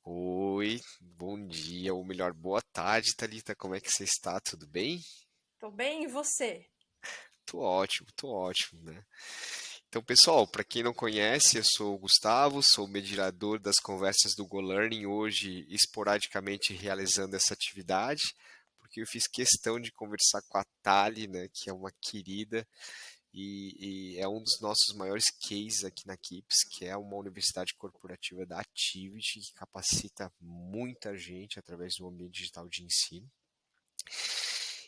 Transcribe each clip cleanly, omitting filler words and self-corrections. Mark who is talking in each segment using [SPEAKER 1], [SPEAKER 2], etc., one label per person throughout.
[SPEAKER 1] Oi, bom dia, ou melhor, boa tarde, Thalita. Como é que você está? Tudo bem?
[SPEAKER 2] Tô bem, e você?
[SPEAKER 1] Tô ótimo, né? Então, pessoal, para quem não conhece, eu sou o Gustavo, sou o mediador das conversas do GoLearning, hoje esporadicamente realizando essa atividade, porque eu fiz questão de conversar com a Thali, né, que é uma querida e é um dos nossos maiores cases aqui na Kips, que é uma universidade corporativa da Activity, que capacita muita gente através do ambiente digital de ensino.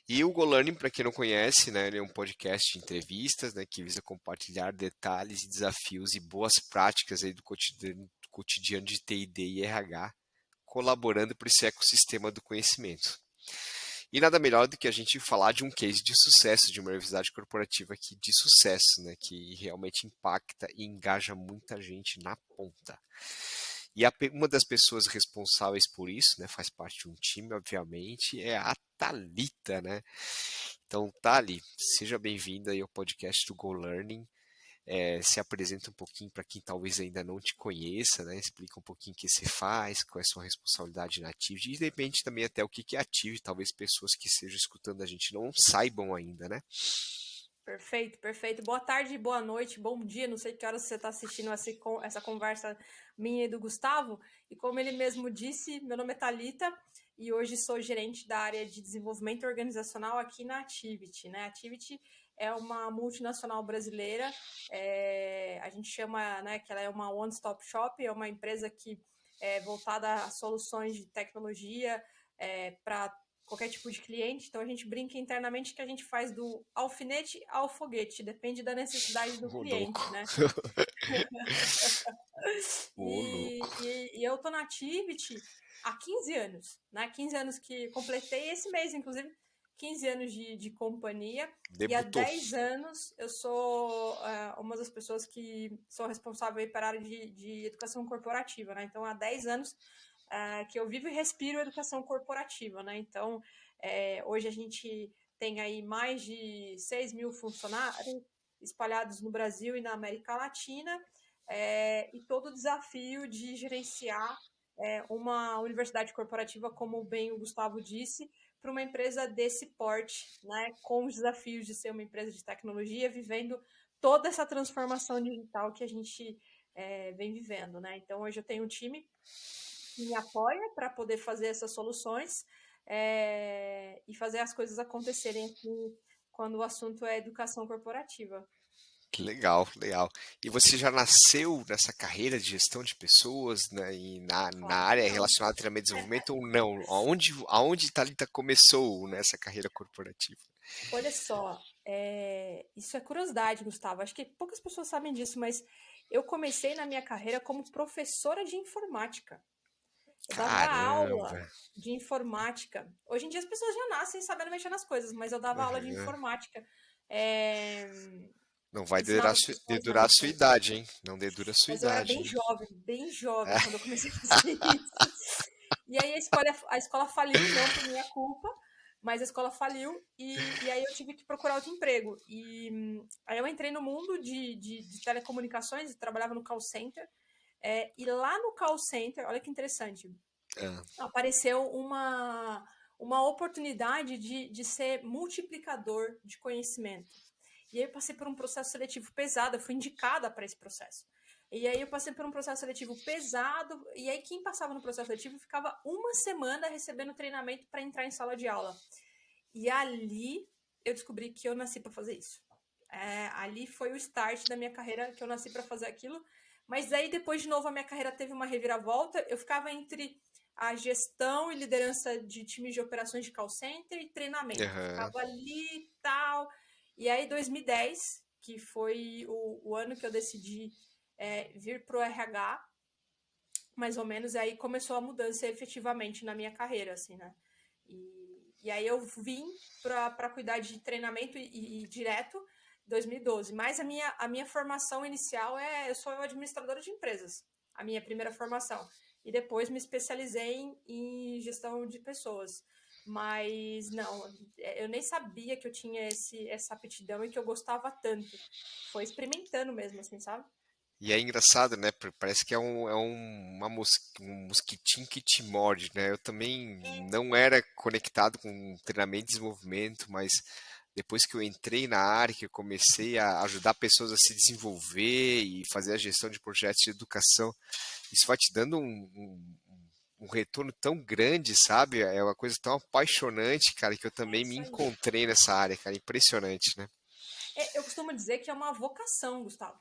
[SPEAKER 1] E o GoLearning, para quem não conhece, né, ele é um podcast de entrevistas, né, que visa compartilhar detalhes e desafios e boas práticas aí do cotidiano de TID e RH, colaborando para esse ecossistema do conhecimento. E nada melhor do que a gente falar de um case de sucesso, de uma universidade corporativa aqui de sucesso, né, que realmente impacta e engaja muita gente na ponta. E uma das pessoas responsáveis por isso, né, faz parte de um time, obviamente, é a Thalita, né? Então, Thali, seja bem-vinda aí ao podcast do GoLearning. Se apresenta um pouquinho para quem talvez ainda não te conheça, né? Explica um pouquinho o que você faz, qual é a sua responsabilidade na Active e de repente também até o que é Active, talvez pessoas que estejam escutando a gente não saibam ainda, né?
[SPEAKER 2] Perfeito, perfeito. Boa tarde, boa noite, bom dia. Não sei que horas você está assistindo essa conversa minha e do Gustavo. E como ele mesmo disse, meu nome é Thalita e hoje sou gerente da área de desenvolvimento organizacional aqui na Activity, né? A Activity é uma multinacional brasileira. A gente chama, né, que ela é uma one-stop shop, é uma empresa que é voltada a soluções de tecnologia para qualquer tipo de cliente. Então a gente brinca internamente que a gente faz do alfinete ao foguete, depende da necessidade do
[SPEAKER 1] Ô,
[SPEAKER 2] cliente,
[SPEAKER 1] louco.
[SPEAKER 2] né?
[SPEAKER 1] Ô, louco.
[SPEAKER 2] E eu tô na Activity há 15 anos, né? 15 anos que completei esse mês, inclusive, 15 anos de companhia. E há
[SPEAKER 1] Debutou.
[SPEAKER 2] 10 anos eu sou uma das pessoas que sou responsável aí para a área de educação corporativa, né? Então, há 10 anos que eu vivo e respiro educação corporativa, né? Então, hoje a gente tem aí mais de 6 mil funcionários espalhados no Brasil e na América Latina, e todo o desafio de gerenciar uma universidade corporativa, como bem o Gustavo disse, para uma empresa desse porte, né, com os desafios de ser uma empresa de tecnologia, vivendo toda essa transformação digital que a gente vem vivendo, né? Então, hoje eu tenho um time que me apoia para poder fazer essas soluções e fazer as coisas acontecerem aqui quando o assunto é educação corporativa.
[SPEAKER 1] Que legal, legal. E você já nasceu nessa carreira de gestão de pessoas, né, e na
[SPEAKER 2] Claro que
[SPEAKER 1] área
[SPEAKER 2] não.
[SPEAKER 1] relacionada a treinamento e desenvolvimento ou não? Aonde Thalita começou nessa carreira corporativa?
[SPEAKER 2] Olha só, isso é curiosidade, Gustavo. Acho que poucas pessoas sabem disso, mas eu comecei na minha carreira como professora de informática. Eu dava
[SPEAKER 1] Caramba!
[SPEAKER 2] aula de informática. Hoje em dia as pessoas já nascem sabendo mexer nas coisas, mas eu dava aula de
[SPEAKER 1] Aham.
[SPEAKER 2] informática. É,
[SPEAKER 1] Não vai
[SPEAKER 2] Ensinava as pessoas na
[SPEAKER 1] dedurar a sua
[SPEAKER 2] lição.
[SPEAKER 1] idade, hein? Não dedura a sua
[SPEAKER 2] Mas eu era
[SPEAKER 1] idade, hein?
[SPEAKER 2] bem jovem quando eu comecei a fazer isso. E aí a escola faliu, não por minha culpa, mas a escola faliu e aí eu tive que procurar outro emprego. E aí eu entrei no mundo de telecomunicações, eu trabalhava no call center. E lá no call center, olha que interessante,
[SPEAKER 1] Ah,
[SPEAKER 2] apareceu uma oportunidade de ser multiplicador de conhecimento. E aí eu passei por um processo seletivo pesado, eu fui indicada para esse processo. E aí eu passei por um processo seletivo pesado, e aí quem passava no processo seletivo ficava uma semana recebendo treinamento para entrar em sala de aula. E ali eu descobri que eu nasci para fazer isso. Ali foi o start da minha carreira, que eu nasci para fazer aquilo. Mas aí depois de novo a minha carreira teve uma reviravolta. Eu ficava entre a gestão e liderança de times de operações de call center e treinamento.
[SPEAKER 1] aham.
[SPEAKER 2] Ficava ali e tal. E aí 2010, que foi o ano que eu decidi vir para o RH, mais ou menos, e aí começou a mudança efetivamente na minha carreira, assim, né? E aí eu vim para cuidar de treinamento e direto em 2012. Mas a minha formação inicial eu sou administradora de empresas, a minha primeira formação. E depois me especializei em gestão de pessoas. Mas não, eu nem sabia que eu tinha essa aptidão e que eu gostava tanto. Foi experimentando mesmo, assim, sabe?
[SPEAKER 1] E é engraçado, né? Parece que um mosquitinho que te morde, né? Eu também não era conectado com treinamento e desenvolvimento, mas depois que eu entrei na área, que eu comecei a ajudar pessoas a se desenvolver e fazer a gestão de projetos de educação, isso vai te dando um retorno tão grande, sabe? É uma coisa tão apaixonante, cara, que eu
[SPEAKER 2] É
[SPEAKER 1] também me
[SPEAKER 2] isso aí.
[SPEAKER 1] encontrei nessa área, cara. Impressionante, né?
[SPEAKER 2] Eu costumo dizer que é uma vocação, Gustavo.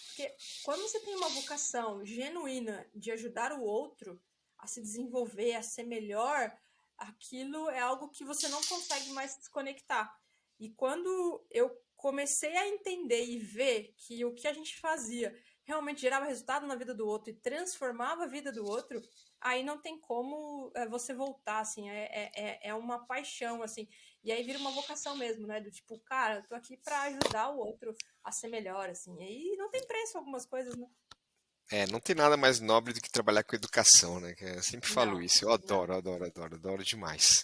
[SPEAKER 2] Porque quando você tem uma vocação genuína de ajudar o outro a se desenvolver, a ser melhor, aquilo é algo que você não consegue mais desconectar. E quando eu comecei a entender e ver que o que a gente fazia realmente gerava resultado na vida do outro e transformava a vida do outro, aí não tem como você voltar, assim, é uma paixão, assim. E aí vira uma vocação mesmo, né? Do tipo, cara, eu tô aqui para ajudar o outro a ser melhor, assim. E não tem preço algumas coisas, né?
[SPEAKER 1] É, não tem nada mais nobre do que trabalhar com educação, né? Eu sempre falo
[SPEAKER 2] Não,
[SPEAKER 1] isso. Eu
[SPEAKER 2] não.
[SPEAKER 1] adoro, adoro, adoro, adoro demais.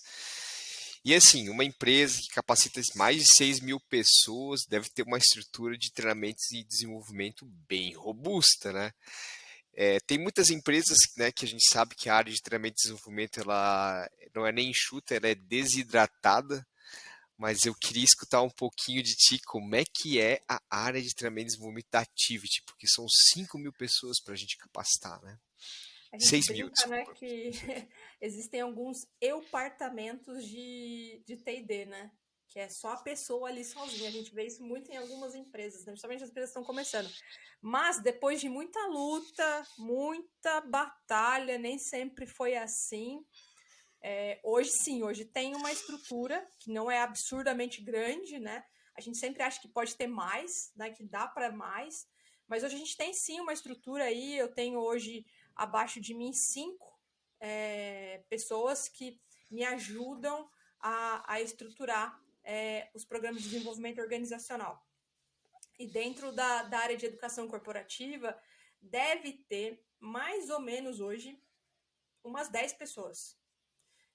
[SPEAKER 1] E assim, uma empresa que capacita mais de 6 mil pessoas deve ter uma estrutura de treinamentos e desenvolvimento bem robusta, né? É, tem muitas empresas, né, que a gente sabe que a área de treinamento e desenvolvimento ela não é nem enxuta, ela é desidratada, mas eu queria escutar um pouquinho de ti, como é que é a área de treinamento e desenvolvimento da Activity, porque são 5 mil pessoas para a gente capacitar, né?
[SPEAKER 2] A gente
[SPEAKER 1] 6 mil,
[SPEAKER 2] brinca, né,
[SPEAKER 1] desculpa.
[SPEAKER 2] que existem alguns eu-partamentos de T&D, né? Que é só a pessoa ali sozinha. A gente vê isso muito em algumas empresas, né? Principalmente as empresas que estão começando. Mas depois de muita luta, muita batalha, nem sempre foi assim. Hoje sim, hoje tem uma estrutura que não é absurdamente grande, né? A gente sempre acha que pode ter mais, né? Que dá para mais, mas hoje a gente tem sim uma estrutura aí. Eu tenho hoje abaixo de mim 5 pessoas que me ajudam a estruturar os programas de desenvolvimento organizacional. E dentro da área de educação corporativa, deve ter mais ou menos hoje umas 10 pessoas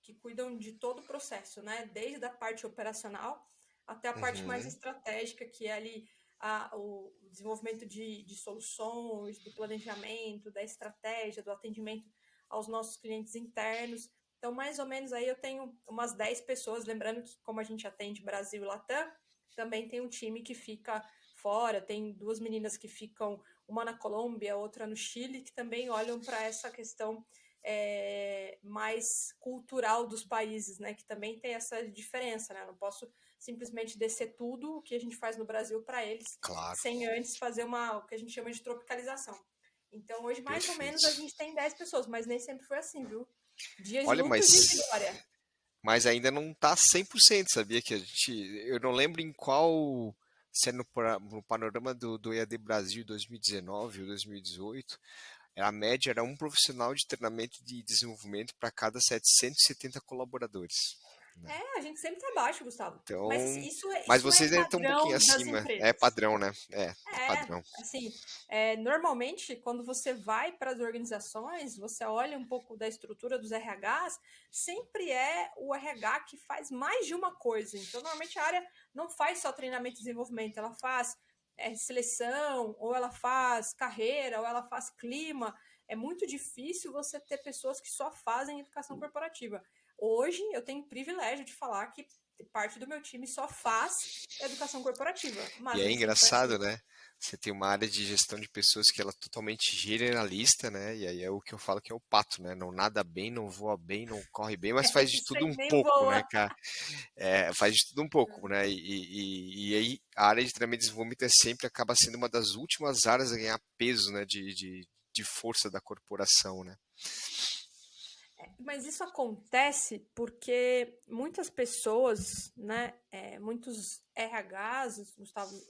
[SPEAKER 2] que cuidam de todo o processo, né? Desde a parte operacional até a parte mais
[SPEAKER 1] Uhum,
[SPEAKER 2] estratégica, que é ali o desenvolvimento de soluções, do planejamento, da estratégia, do atendimento aos nossos clientes internos. Então, mais ou menos aí eu tenho umas 10 pessoas, lembrando que como a gente atende Brasil e Latam, também tem um time que fica fora, tem duas meninas que ficam, uma na Colômbia, outra no Chile, que também olham para essa questão mais cultural dos países, né? Que também tem essa diferença, né? Não posso simplesmente descer tudo o que a gente faz no Brasil para eles,
[SPEAKER 1] claro,
[SPEAKER 2] sem antes fazer o que a gente chama de tropicalização. Então, hoje, mais ou menos, a
[SPEAKER 1] perfeito.
[SPEAKER 2] gente tem 10 pessoas, mas nem sempre foi assim, viu? Dias de
[SPEAKER 1] Olha,
[SPEAKER 2] lutas e de glória.
[SPEAKER 1] mas ainda não tá 100%, sabia que eu não lembro em qual, se é no panorama do EAD Brasil 2019 ou 2018, a média era um profissional de treinamento e desenvolvimento para cada 770 colaboradores, né?
[SPEAKER 2] A gente sempre tá abaixo, Gustavo. Mas assim,
[SPEAKER 1] Então, mas
[SPEAKER 2] isso é
[SPEAKER 1] vocês ainda estão um pouquinho
[SPEAKER 2] padrão das
[SPEAKER 1] acima. É
[SPEAKER 2] empresas.
[SPEAKER 1] padrão, né? É padrão.
[SPEAKER 2] Assim, normalmente, quando você vai para as organizações, você olha um pouco da estrutura dos RHs, sempre é o RH que faz mais de uma coisa. Então, normalmente a área não faz só treinamento e desenvolvimento, ela faz seleção, ou ela faz carreira, ou ela faz clima. É muito difícil você ter pessoas que só fazem educação corporativa. Hoje, eu tenho o privilégio de falar que parte do meu time só faz educação corporativa,
[SPEAKER 1] E
[SPEAKER 2] mas
[SPEAKER 1] é
[SPEAKER 2] nem sempre foi assim.
[SPEAKER 1] engraçado, né? Você tem uma área de gestão de pessoas que ela é totalmente generalista, né? E aí é o que eu falo que é o pato, né? Não nada bem, não voa bem, não corre bem, mas faz de
[SPEAKER 2] Isso
[SPEAKER 1] tudo
[SPEAKER 2] aí
[SPEAKER 1] um
[SPEAKER 2] nem
[SPEAKER 1] pouco, né,
[SPEAKER 2] voa.
[SPEAKER 1] cara? É, faz de tudo um pouco, né? E aí a área de treinamento e desenvolvimento é sempre acaba sendo uma das últimas áreas a ganhar peso, né? De força da corporação, né?
[SPEAKER 2] Mas isso acontece porque muitas pessoas, né, muitos RHs, Gustavo,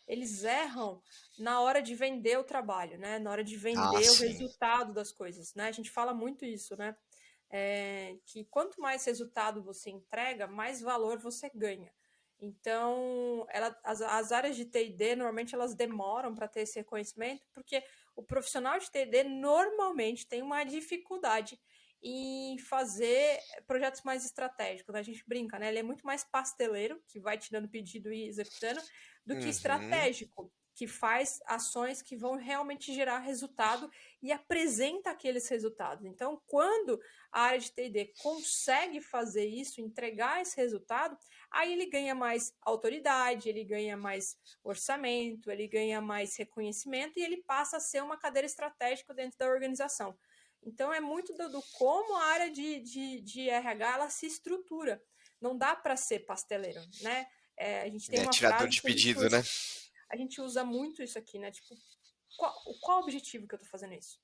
[SPEAKER 2] eles erram na hora de vender o trabalho, né, na hora de
[SPEAKER 1] Ah,
[SPEAKER 2] vender o
[SPEAKER 1] sim.
[SPEAKER 2] resultado das coisas, né? A gente fala muito isso, né? Que quanto mais resultado você entrega, mais valor você ganha. Então, as áreas de T&D, normalmente, elas demoram para ter esse reconhecimento, porque o profissional de T&D normalmente tem uma dificuldade em fazer projetos mais estratégicos. A gente brinca, né? Ele é muito mais pasteleiro, que vai te dando pedido e executando, do que
[SPEAKER 1] Uhum.
[SPEAKER 2] estratégico, que faz ações que vão realmente gerar resultado e apresenta aqueles resultados. Então, quando a área de T&D consegue fazer isso, entregar esse resultado, aí ele ganha mais autoridade, ele ganha mais orçamento, ele ganha mais reconhecimento e ele passa a ser uma cadeira estratégica dentro da organização. Então, é muito do como a área de RH ela se estrutura. Não dá para ser pasteleiro, né? A gente tem uma
[SPEAKER 1] Tirador
[SPEAKER 2] frase
[SPEAKER 1] de
[SPEAKER 2] que a gente
[SPEAKER 1] pedido,
[SPEAKER 2] usa,
[SPEAKER 1] né?
[SPEAKER 2] a gente usa muito isso aqui, né? Tipo, qual o objetivo que eu estou fazendo isso?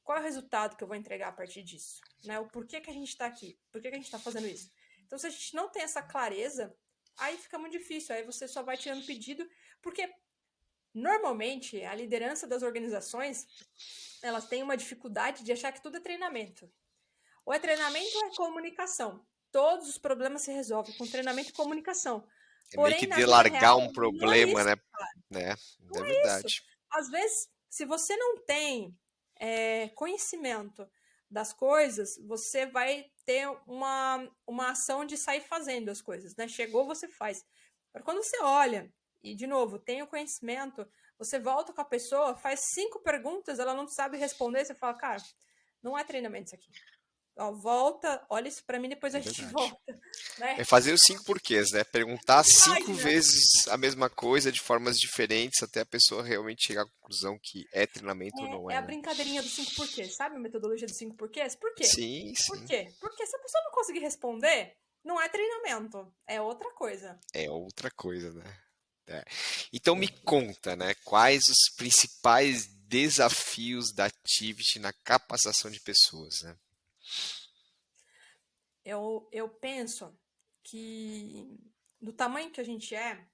[SPEAKER 2] Qual é o resultado que eu vou entregar a partir disso? Né? O porquê que a gente está aqui? Por que a gente está fazendo isso? Então, se a gente não tem essa clareza, aí fica muito difícil. Aí você só vai tirando pedido, porque normalmente a liderança das organizações elas têm uma dificuldade de achar que tudo é treinamento. Ou é treinamento ou é comunicação. Todos os problemas se resolvem com treinamento e comunicação.
[SPEAKER 1] É meio que
[SPEAKER 2] Porém, na vida
[SPEAKER 1] delargar
[SPEAKER 2] real,
[SPEAKER 1] um
[SPEAKER 2] não é
[SPEAKER 1] problema,
[SPEAKER 2] isso.
[SPEAKER 1] né?
[SPEAKER 2] Não
[SPEAKER 1] É
[SPEAKER 2] é isso.
[SPEAKER 1] verdade.
[SPEAKER 2] Às vezes, se você não tem conhecimento das coisas, você vai ter uma ação de sair fazendo as coisas, né? Chegou, você faz. Agora, quando você olha, e de novo, tem o conhecimento, você volta com a pessoa, faz 5 perguntas, ela não sabe responder, você fala, cara, não é treinamento isso aqui. Ó, volta, olha isso para mim, depois
[SPEAKER 1] É
[SPEAKER 2] a gente
[SPEAKER 1] verdade.
[SPEAKER 2] volta, né?
[SPEAKER 1] É fazer os 5 porquês, né? Perguntar 5
[SPEAKER 2] Verdade, né?
[SPEAKER 1] vezes a mesma coisa de formas diferentes até a pessoa realmente chegar à conclusão que é treinamento ou não
[SPEAKER 2] É a
[SPEAKER 1] é, né?
[SPEAKER 2] brincadeirinha dos 5 porquês, sabe a metodologia dos 5 porquês? Por quê?
[SPEAKER 1] Sim,
[SPEAKER 2] Por
[SPEAKER 1] sim.
[SPEAKER 2] quê? Porque se a pessoa não conseguir responder, não é treinamento, é outra coisa.
[SPEAKER 1] É outra coisa, né? É. Então me conta, né? Quais os principais desafios da Activity na capacitação de pessoas, né?
[SPEAKER 2] Eu penso que, do tamanho que a gente é,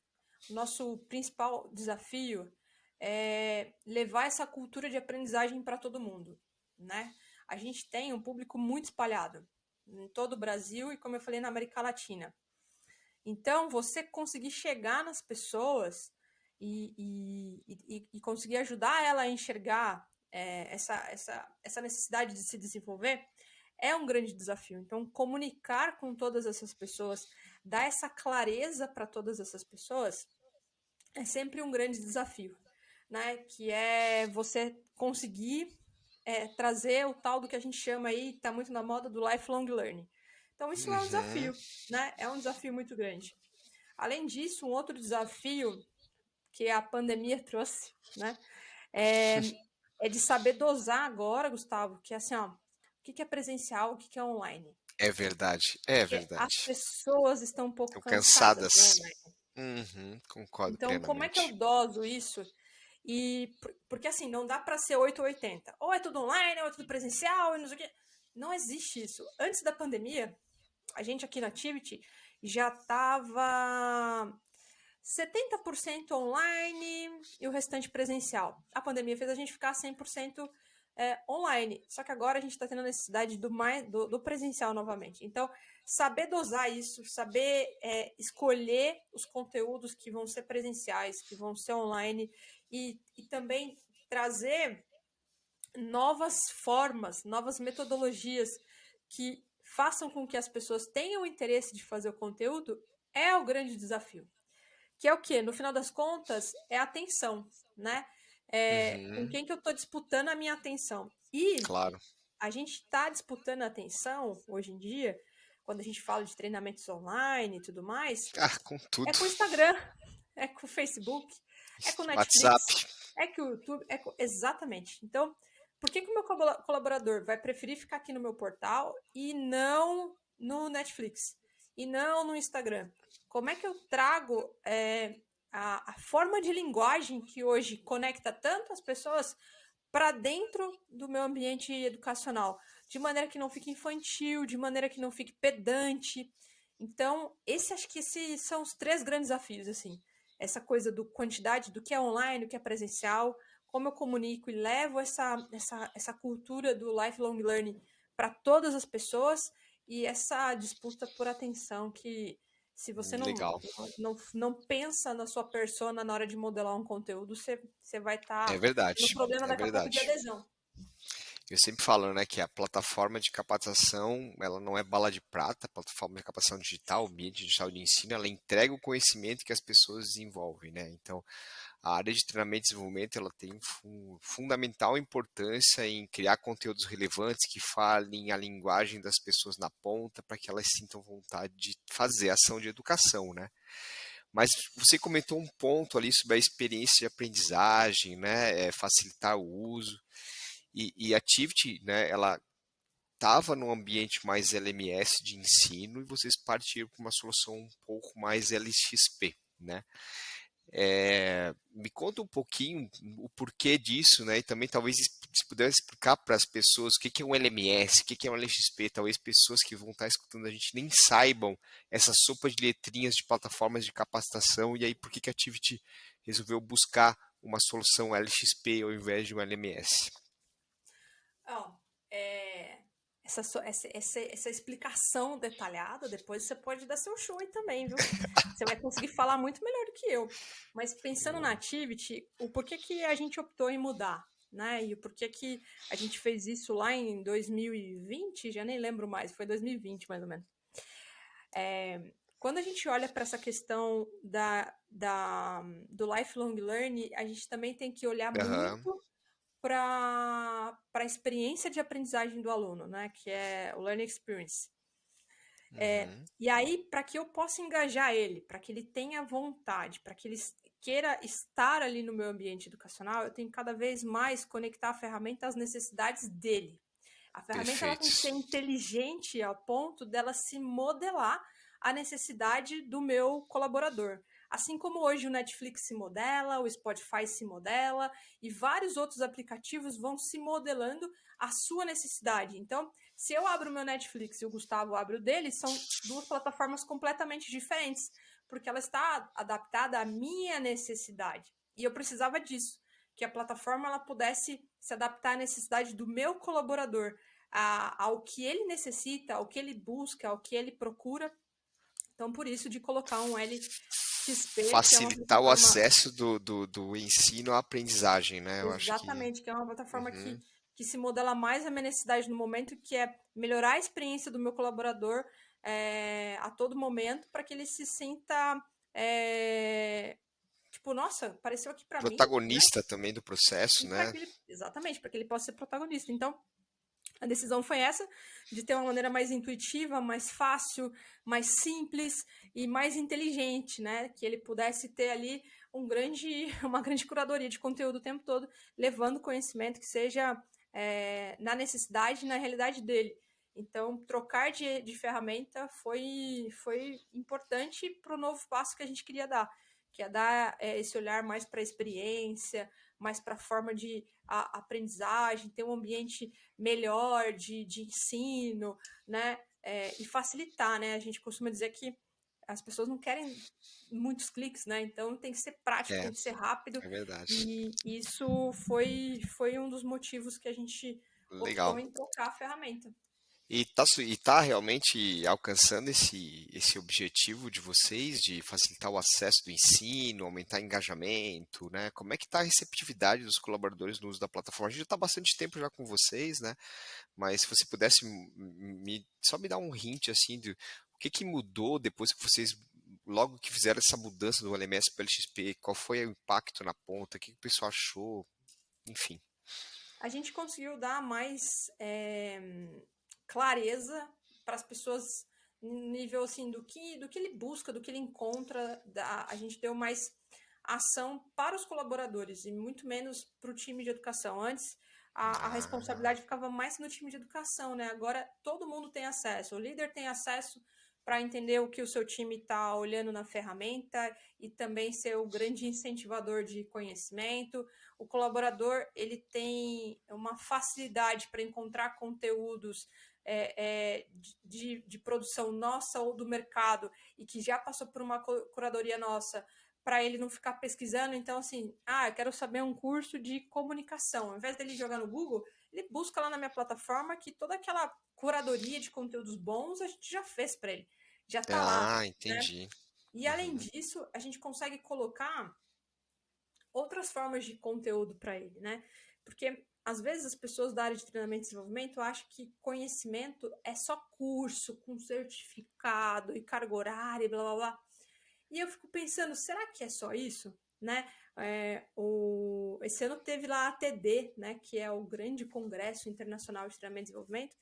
[SPEAKER 2] o nosso principal desafio é levar essa cultura de aprendizagem para todo mundo, né? A gente tem um público muito espalhado em todo o Brasil e, como eu falei, na América Latina. Então, você conseguir chegar nas pessoas e conseguir ajudar ela a enxergar essa necessidade de se desenvolver é um grande desafio. Então, comunicar com todas essas pessoas, dar essa clareza para todas essas pessoas, é sempre um grande desafio, né? Que é você conseguir trazer o tal do que a gente chama aí, está muito na moda, do lifelong learning. Então, isso é um
[SPEAKER 1] Uhum.
[SPEAKER 2] desafio, né? É um desafio muito grande. Além disso, um outro desafio que a pandemia trouxe, né? É, é de saber dosar agora, Gustavo, que é assim, ó, o que é presencial, o que é online.
[SPEAKER 1] É verdade, é
[SPEAKER 2] Porque as
[SPEAKER 1] verdade.
[SPEAKER 2] pessoas estão um pouco
[SPEAKER 1] Estão
[SPEAKER 2] cansadas
[SPEAKER 1] cansadas.
[SPEAKER 2] do online.
[SPEAKER 1] Uhum, concordo
[SPEAKER 2] Então, como é que eu
[SPEAKER 1] plenamente.
[SPEAKER 2] doso isso? Porque assim, não dá para ser 8 ou 80. Ou é tudo online, ou é tudo presencial, e não sei o quê. Não existe isso. Antes da pandemia, a gente aqui na Activity já estava 70% online e o restante presencial. A pandemia fez a gente ficar 100% online. Só que agora a gente está tendo a necessidade do presencial novamente. Então, saber dosar isso, saber escolher os conteúdos que vão ser presenciais, que vão ser online e também trazer novas formas, novas metodologias que façam com que as pessoas tenham interesse de fazer o conteúdo é o grande desafio. Que é o quê? No final das contas, é a atenção, né? Com
[SPEAKER 1] Uhum,
[SPEAKER 2] quem que eu estou disputando a minha atenção. E
[SPEAKER 1] claro.
[SPEAKER 2] a gente está disputando a atenção, hoje em dia, quando a gente fala de treinamentos online e tudo mais,
[SPEAKER 1] Ah, com
[SPEAKER 2] é
[SPEAKER 1] tudo.
[SPEAKER 2] com o Instagram, é com o Facebook, é com o
[SPEAKER 1] WhatsApp.
[SPEAKER 2] Netflix, é com o YouTube, exatamente. Então, por que o meu colaborador vai preferir ficar aqui no meu portal e não no Netflix? E não no Instagram? Como é que eu trago a forma de linguagem que hoje conecta tanto as pessoas para dentro do meu ambiente educacional, de maneira que não fique infantil, de maneira que não fique pedante. Então, acho que esses são os 3 grandes desafios, assim. Essa coisa do quantidade do que é online, do que é presencial, como eu comunico e levo essa cultura do lifelong learning para todas as pessoas e essa disputa por atenção que se você
[SPEAKER 1] Legal.
[SPEAKER 2] não pensa na sua persona na hora de modelar um conteúdo, você vai
[SPEAKER 1] É
[SPEAKER 2] estar tendo
[SPEAKER 1] verdade.
[SPEAKER 2] problema
[SPEAKER 1] É
[SPEAKER 2] daqui a pouco de
[SPEAKER 1] verdade.
[SPEAKER 2] adesão.
[SPEAKER 1] Eu sempre falo, né, que a plataforma de capacitação, ela não é bala de prata, a plataforma de capacitação digital, o ambiente digital de ensino, ela entrega o conhecimento que as pessoas desenvolvem, né? Então, a área de treinamento e desenvolvimento ela tem fundamental importância em criar conteúdos relevantes que falem a linguagem das pessoas na ponta para que elas sintam vontade de fazer ação de educação, né? Mas você comentou um ponto ali sobre a experiência de aprendizagem, né? Facilitar o uso. E a Tivity, né, ela estava num ambiente mais LMS de ensino e vocês partiram para uma solução um pouco mais LXP, né? Me conta um pouquinho o porquê disso, né? E também talvez se pudesse explicar para as pessoas o que que é um LMS, o que que é um LXP, talvez pessoas que vão estar escutando a gente nem saibam essa sopa de letrinhas de plataformas de capacitação e aí por que que a Tivity resolveu buscar uma solução LXP ao invés de um LMS.
[SPEAKER 2] Ó, é, essa explicação detalhada, depois você pode dar seu show aí também, viu? Você vai conseguir falar muito melhor do que eu. Mas pensando na Activity, o porquê que a gente optou em mudar, né? E o porquê que a gente fez isso lá em 2020, já nem lembro mais, foi 2020 mais ou menos. Quando a gente olha para essa questão do lifelong learning, a gente também tem que olhar
[SPEAKER 1] Aham,
[SPEAKER 2] muito para a experiência de aprendizagem do aluno, né? Que é o learning experience.
[SPEAKER 1] uhum,
[SPEAKER 2] E aí, para que eu possa engajar ele, para que ele tenha vontade, para que ele queira estar ali no meu ambiente educacional, eu tenho que cada vez mais conectar a ferramenta às necessidades dele. A ferramenta ela tem
[SPEAKER 1] perfeito.
[SPEAKER 2] que ser inteligente ao ponto dela se modelar a necessidade do meu colaborador. Assim como hoje o Netflix se modela, o Spotify se modela e vários outros aplicativos vão se modelando a sua necessidade. Então, se eu abro o meu Netflix e o Gustavo abre o dele, são duas plataformas completamente diferentes, porque ela está adaptada à minha necessidade. E eu precisava disso, que a plataforma ela pudesse se adaptar à necessidade do meu colaborador, ao que ele necessita, ao que ele busca, ao que ele procura. Então, por isso de colocar um LXP, que é uma
[SPEAKER 1] Facilitar o
[SPEAKER 2] plataforma.
[SPEAKER 1] acesso do ensino à aprendizagem, né? Eu acho que.
[SPEAKER 2] Exatamente, que é uma plataforma
[SPEAKER 1] Uhum.
[SPEAKER 2] que se modela mais a minha necessidade no momento, que é melhorar a experiência do meu colaborador a todo momento, para que ele se sinta tipo, nossa, apareceu aqui para mim, né?
[SPEAKER 1] Protagonista também do processo,
[SPEAKER 2] E para
[SPEAKER 1] né?
[SPEAKER 2] que ele, exatamente, para que ele possa ser protagonista. Então, a decisão foi essa, de ter uma maneira mais intuitiva, mais fácil, mais simples e mais inteligente, né? Que ele pudesse ter ali uma grande curadoria de conteúdo o tempo todo, levando conhecimento que seja na necessidade e na realidade dele. Então, trocar de ferramenta foi importante para o novo passo que a gente queria dar, que é dar esse olhar mais para a experiência, mais para a forma de aprendizagem, ter um ambiente melhor de ensino, né? E facilitar, né? A gente costuma dizer que as pessoas não querem muitos cliques, né? Então tem que ser prático,
[SPEAKER 1] É,
[SPEAKER 2] tem que ser rápido.
[SPEAKER 1] é verdade.
[SPEAKER 2] E isso foi um dos motivos que a gente optou
[SPEAKER 1] Legal.
[SPEAKER 2] em trocar a ferramenta.
[SPEAKER 1] E tá realmente alcançando esse objetivo de vocês de facilitar o acesso do ensino, aumentar o engajamento, né? Como é que está a receptividade dos colaboradores no uso da plataforma? A gente já está há bastante tempo já com vocês, né? Mas se você pudesse só me dar um hint assim de o que que mudou depois que vocês logo que fizeram essa mudança do LMS para o LXP, qual foi o impacto na ponta, o que que o pessoal achou, enfim.
[SPEAKER 2] A gente conseguiu dar mais clareza para as pessoas nível assim do que ele busca, do que ele encontra. A gente deu mais ação para os colaboradores e muito menos para o time de educação. Antes a
[SPEAKER 1] Ah,
[SPEAKER 2] responsabilidade ficava mais no time de educação, né? Agora todo mundo tem acesso, o líder tem acesso para entender o que o seu time está olhando na ferramenta e também ser o grande incentivador de conhecimento. O colaborador ele tem uma facilidade para encontrar conteúdos de produção nossa ou do mercado e que já passou por uma curadoria nossa, para ele não ficar pesquisando. Então, assim, eu quero saber um curso de comunicação. Ao invés dele jogar no Google, ele busca lá na minha plataforma que toda aquela curadoria de conteúdos bons a gente já fez para ele. Já está lá, né?
[SPEAKER 1] entendi.
[SPEAKER 2] E além
[SPEAKER 1] Uhum.
[SPEAKER 2] disso, a gente consegue colocar outras formas de conteúdo para ele, né? Porque às vezes as pessoas da área de treinamento e desenvolvimento acham que conhecimento é só curso com certificado e carga horária e blá blá blá. E eu fico pensando, será que é só isso? Né? Esse ano teve lá a ATD, né, que é o grande congresso internacional de treinamento e desenvolvimento,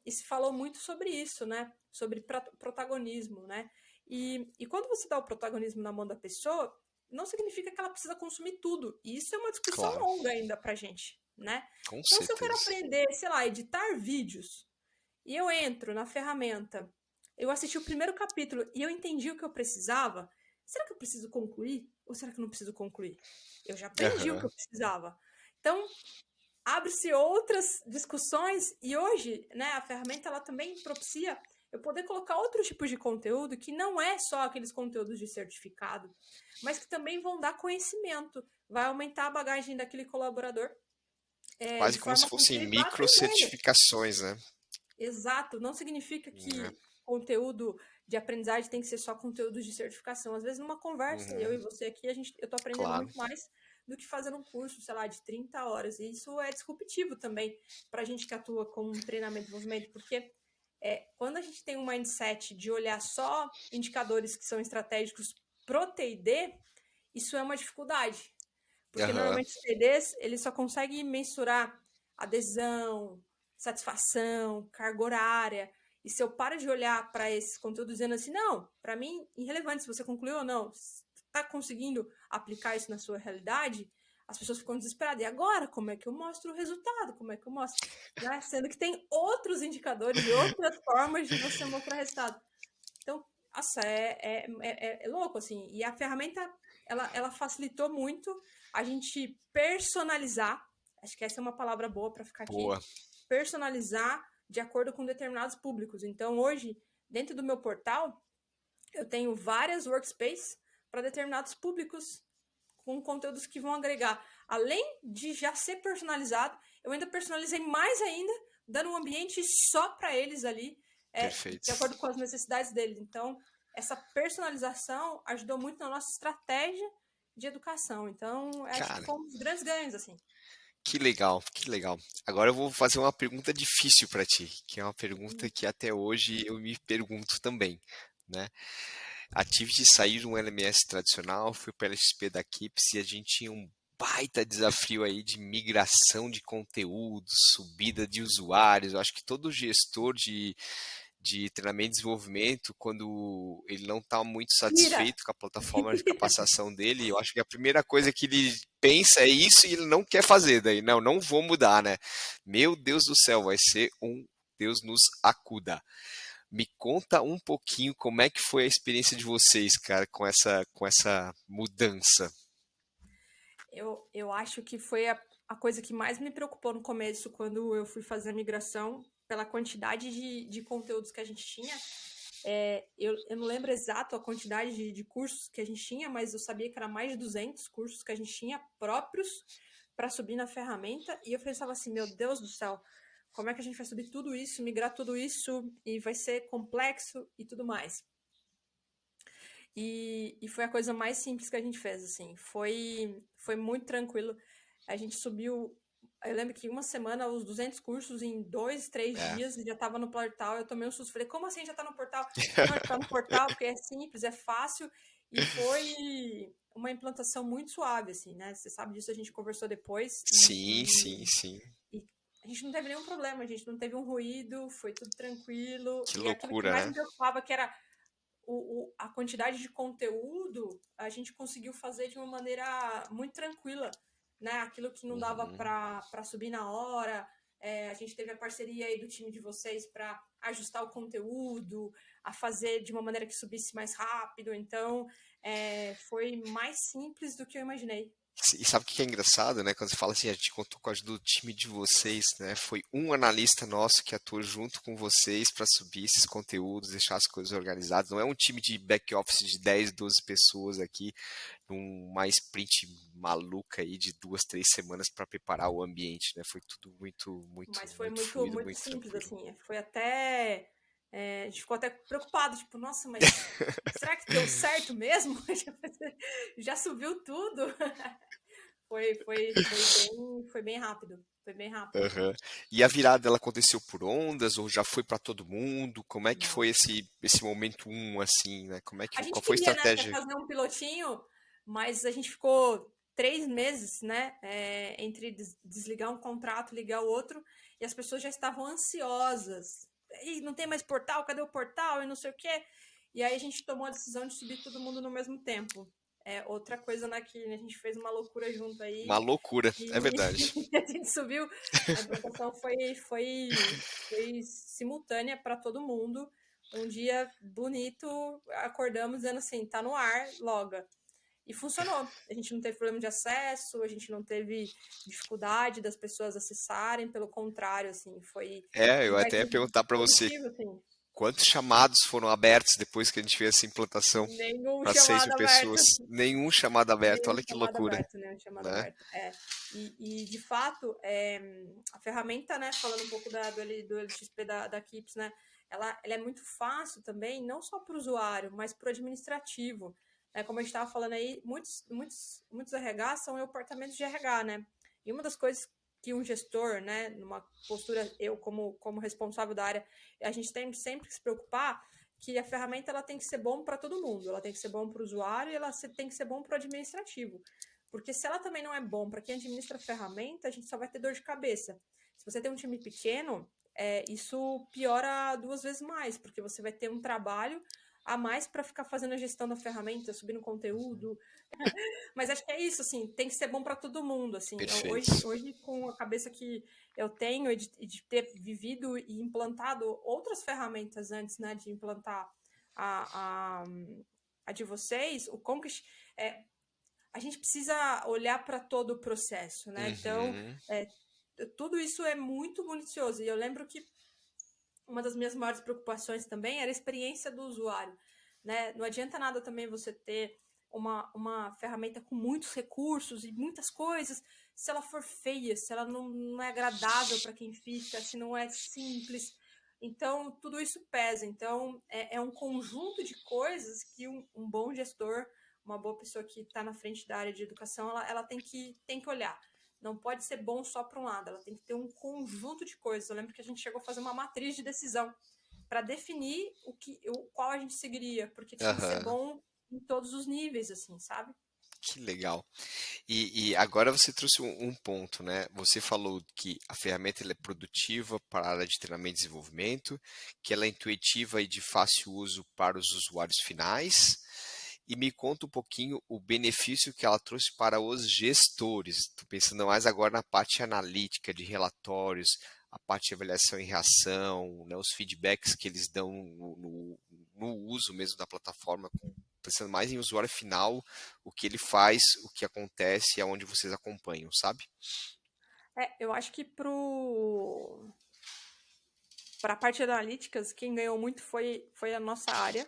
[SPEAKER 2] e se falou muito sobre isso, né, sobre protagonismo, né, e quando você dá o protagonismo na mão da pessoa, não significa que ela precisa consumir tudo, e isso é uma discussão
[SPEAKER 1] Claro,
[SPEAKER 2] longa ainda pra gente, né.
[SPEAKER 1] com
[SPEAKER 2] Então, se eu quero
[SPEAKER 1] certeza.
[SPEAKER 2] aprender, sei lá, editar vídeos, e eu entro na ferramenta, eu assisti o primeiro capítulo e eu entendi o que eu precisava, será que eu preciso concluir? Ou será que eu não preciso concluir? Eu já aprendi o que
[SPEAKER 1] Aham.
[SPEAKER 2] eu precisava. Então, abre-se outras discussões e hoje, né, a ferramenta ela também propicia eu poder colocar outros tipos de conteúdo que não é só aqueles conteúdos de certificado, mas que também vão dar conhecimento, vai aumentar a bagagem daquele colaborador,
[SPEAKER 1] Quase
[SPEAKER 2] de
[SPEAKER 1] como se
[SPEAKER 2] forma com que
[SPEAKER 1] fossem
[SPEAKER 2] ele vá
[SPEAKER 1] micro
[SPEAKER 2] aprendendo.
[SPEAKER 1] certificações, né?
[SPEAKER 2] Exato, não significa
[SPEAKER 1] Né?
[SPEAKER 2] que conteúdo de aprendizagem tem que ser só conteúdo de certificação. Às vezes, numa conversa, eu
[SPEAKER 1] Uhum,
[SPEAKER 2] e você aqui, eu tô aprendendo
[SPEAKER 1] claro.
[SPEAKER 2] muito mais do que fazendo um curso, sei lá, de 30 horas. E isso é disruptivo também para a gente que atua com treinamento e desenvolvimento, porque quando a gente tem um mindset de olhar só indicadores que são estratégicos pro T&D, isso é uma dificuldade. Porque
[SPEAKER 1] Aham.
[SPEAKER 2] normalmente os TDs, eles só conseguem mensurar adesão, satisfação, carga horária. E se eu paro de olhar para esses conteúdos dizendo assim, não, para mim, irrelevante se você concluiu ou não, está conseguindo aplicar isso na sua realidade, as pessoas ficam desesperadas. E agora, como é que eu mostro o resultado? Como é que eu mostro? Né? Sendo que tem outros indicadores e outras formas de você mostrar resultado. Então, nossa, é louco, assim. E a ferramenta, ela facilitou muito a gente personalizar. Acho que essa é uma palavra boa para ficar aqui.
[SPEAKER 1] Boa.
[SPEAKER 2] Personalizar de acordo com determinados públicos. Então, hoje, dentro do meu portal, eu tenho várias workspaces para determinados públicos com conteúdos que vão agregar. Além de já ser personalizado, eu ainda personalizei mais ainda, dando um ambiente só para eles ali,
[SPEAKER 1] Perfeito.
[SPEAKER 2] de acordo com as necessidades deles. Então, essa personalização ajudou muito na nossa estratégia de educação. Então, acho que
[SPEAKER 1] Cara,
[SPEAKER 2] foi um dos grandes ganhos, assim.
[SPEAKER 1] que legal, que legal. Agora eu vou fazer uma pergunta difícil para ti, que é uma pergunta
[SPEAKER 2] Hum.
[SPEAKER 1] que até hoje eu me pergunto também, né? A tive de sair de um LMS tradicional, fui para a LXP da Kips e a gente tinha um baita desafio aí de migração de conteúdo, subida de usuários. Eu acho que todo gestor de treinamento e desenvolvimento, quando ele não está muito
[SPEAKER 2] Tira!
[SPEAKER 1] satisfeito com a plataforma de capacitação dele, eu acho que a primeira coisa que ele pensa é isso e ele não quer fazer. Daí, não vou mudar, né? Meu Deus do céu, vai ser um Deus nos acuda. Me conta um pouquinho como é que foi a experiência de vocês, cara, com essa mudança.
[SPEAKER 2] Eu acho que foi a coisa que mais me preocupou no começo, quando eu fui fazer a migração, pela quantidade de conteúdos que a gente tinha. Eu não lembro exato a quantidade de cursos que a gente tinha, mas eu sabia que era mais de 200 cursos que a gente tinha próprios para subir na ferramenta. E eu pensava assim: meu Deus do céu, como é que a gente vai subir tudo isso, migrar tudo isso, e vai ser complexo e tudo mais. E foi a coisa mais simples que a gente fez, assim. Foi muito tranquilo. A gente subiu. Eu lembro que uma semana, os 200 cursos, em 2, 3 dias, já estava no portal. Eu tomei um susto. Falei, como assim já está no portal? Não, está no portal porque é simples, é fácil. E foi uma implantação muito suave, assim, né? Você sabe disso, a gente conversou depois.
[SPEAKER 1] Sim, sim, sim.
[SPEAKER 2] E a gente não teve nenhum problema, a gente não teve um ruído, foi tudo tranquilo.
[SPEAKER 1] Que
[SPEAKER 2] E aquilo que
[SPEAKER 1] loucura,
[SPEAKER 2] mais
[SPEAKER 1] né?
[SPEAKER 2] me preocupava, que era a quantidade de conteúdo, a gente conseguiu fazer de uma maneira muito tranquila, né? Aquilo que não dava
[SPEAKER 1] Uhum.
[SPEAKER 2] para subir na hora, a gente teve a parceria aí do time de vocês para ajustar o conteúdo, a fazer de uma maneira que subisse mais rápido. Então, foi mais simples do que eu imaginei.
[SPEAKER 1] E sabe o que é engraçado, né? Quando você fala assim, a gente contou com a ajuda do time de vocês, né? Foi um analista nosso que atuou junto com vocês para subir esses conteúdos, deixar as coisas organizadas. Não é um time de back office de 10, 12 pessoas aqui, numa sprint maluca aí de 2, 3 semanas para preparar o ambiente, né? Foi tudo muito, muito,
[SPEAKER 2] Mas foi
[SPEAKER 1] muito
[SPEAKER 2] muito,
[SPEAKER 1] fluido,
[SPEAKER 2] muito
[SPEAKER 1] muito
[SPEAKER 2] simples,
[SPEAKER 1] tranquilo.
[SPEAKER 2] assim. Foi até. A gente ficou até preocupado, tipo, nossa, mas será que deu certo mesmo? Já subiu tudo? Foi bem rápido. Foi bem rápido.
[SPEAKER 1] Aham. E a virada ela aconteceu por ondas ou já foi para todo mundo? Como é que foi
[SPEAKER 2] Não.
[SPEAKER 1] esse momento um assim, né?
[SPEAKER 2] A
[SPEAKER 1] Qual
[SPEAKER 2] gente
[SPEAKER 1] foi a
[SPEAKER 2] queria, né, até
[SPEAKER 1] estratégia?
[SPEAKER 2] fazer um pilotinho, mas a gente ficou 3 meses, né, entre desligar um contrato, ligar o outro, e as pessoas já estavam ansiosas. E não tem mais portal, cadê o portal? E não sei o quê. E aí a gente tomou a decisão de subir todo mundo no mesmo tempo. Outra coisa, né, que a gente fez uma loucura junto
[SPEAKER 1] Uma
[SPEAKER 2] aí,
[SPEAKER 1] loucura, é
[SPEAKER 2] e
[SPEAKER 1] verdade.
[SPEAKER 2] a gente subiu, a implantação foi simultânea para todo mundo. Um dia bonito, acordamos dizendo assim, tá no ar, loga. E funcionou. A gente não teve problema de acesso, a gente não teve dificuldade das pessoas acessarem, pelo contrário, assim, foi
[SPEAKER 1] Eu
[SPEAKER 2] feedback
[SPEAKER 1] até ia perguntar para você
[SPEAKER 2] positivo, assim.
[SPEAKER 1] quantos chamados foram abertos depois que a gente fez essa implantação
[SPEAKER 2] Nenhum
[SPEAKER 1] para 6
[SPEAKER 2] chamado
[SPEAKER 1] mil pessoas.
[SPEAKER 2] aberto.
[SPEAKER 1] Nenhum chamado aberto, olha que loucura,
[SPEAKER 2] Nenhum chamado
[SPEAKER 1] né?
[SPEAKER 2] aberto. E de fato, a ferramenta, né, falando um pouco do LXP da Kips, né, ela é muito fácil também, não só para o usuário, mas para o administrativo. Como a gente estava falando aí, muitos RH são departamentos de RH, né? E uma das coisas que um gestor, né, numa postura, eu como responsável da área, a gente tem sempre que se preocupar que a ferramenta ela tem que ser bom para todo mundo, ela tem que ser bom para o usuário e ela tem que ser bom para o administrativo. Porque se ela também não é bom para quem administra a ferramenta, a gente só vai ter dor de cabeça. Se você tem um time pequeno, isso piora 2 vezes mais, porque você vai ter um trabalho a mais para ficar fazendo a gestão da ferramenta, subindo conteúdo. Mas acho que é isso, assim, tem que ser bom para todo mundo, assim.
[SPEAKER 1] Perfeito.
[SPEAKER 2] Hoje, com a cabeça que eu tenho e de ter vivido e implantado outras ferramentas antes, né, de implantar a, a, a de vocês, o Conquist, a gente precisa olhar para todo o processo, né? Então,
[SPEAKER 1] Uhum.
[SPEAKER 2] tudo isso é muito minucioso. E eu lembro que uma das minhas maiores preocupações também era a experiência do usuário, né? Não adianta nada também você ter uma ferramenta com muitos recursos e muitas coisas, se ela for feia, se ela não é agradável para quem fica, se não é simples. Então, tudo isso pesa. Então, é um conjunto de coisas que um bom gestor, uma boa pessoa que está na frente da área de educação, ela tem que olhar. Não pode ser bom só para um lado, ela tem que ter um conjunto de coisas. Eu lembro que a gente chegou a fazer uma matriz de decisão para definir qual a gente seguiria, porque tinha que ser
[SPEAKER 1] Aham.
[SPEAKER 2] bom em todos os níveis, assim, sabe?
[SPEAKER 1] Que legal. E agora você trouxe um ponto, né? Você falou que a ferramenta ela é produtiva para a área de treinamento e desenvolvimento, que ela é intuitiva e de fácil uso para os usuários finais. E me conta um pouquinho o benefício que ela trouxe para os gestores. Estou pensando mais agora na parte analítica de relatórios, a parte de avaliação e reação, né, os feedbacks que eles dão no uso mesmo da plataforma, pensando mais em usuário final, o que ele faz, o que acontece e aonde vocês acompanham, sabe?
[SPEAKER 2] Eu acho que para a parte de analíticas, quem ganhou muito foi a nossa área,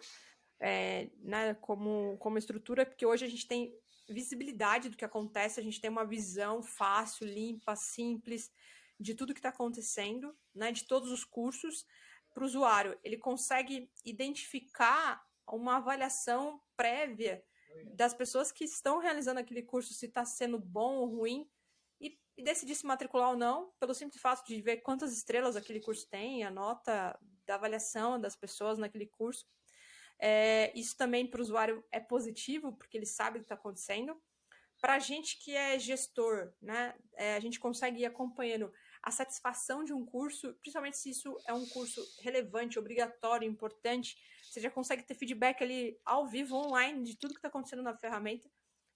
[SPEAKER 2] né, como estrutura, porque hoje a gente tem visibilidade do que acontece, a gente tem uma visão fácil, limpa, simples de tudo que está acontecendo, né, de todos os cursos. Para o usuário, ele consegue identificar uma avaliação prévia das pessoas que estão realizando aquele curso, se está sendo bom ou ruim, e decidir se matricular ou não, pelo simples fato de ver quantas estrelas aquele curso tem, a nota da avaliação das pessoas naquele curso. Isso também para o usuário é positivo, porque ele sabe o que está acontecendo. Para a gente que é gestor, né, a gente consegue ir acompanhando a satisfação de um curso, principalmente se isso é um curso relevante, obrigatório, importante. Você já consegue ter feedback ali ao vivo, online, de tudo que está acontecendo na ferramenta.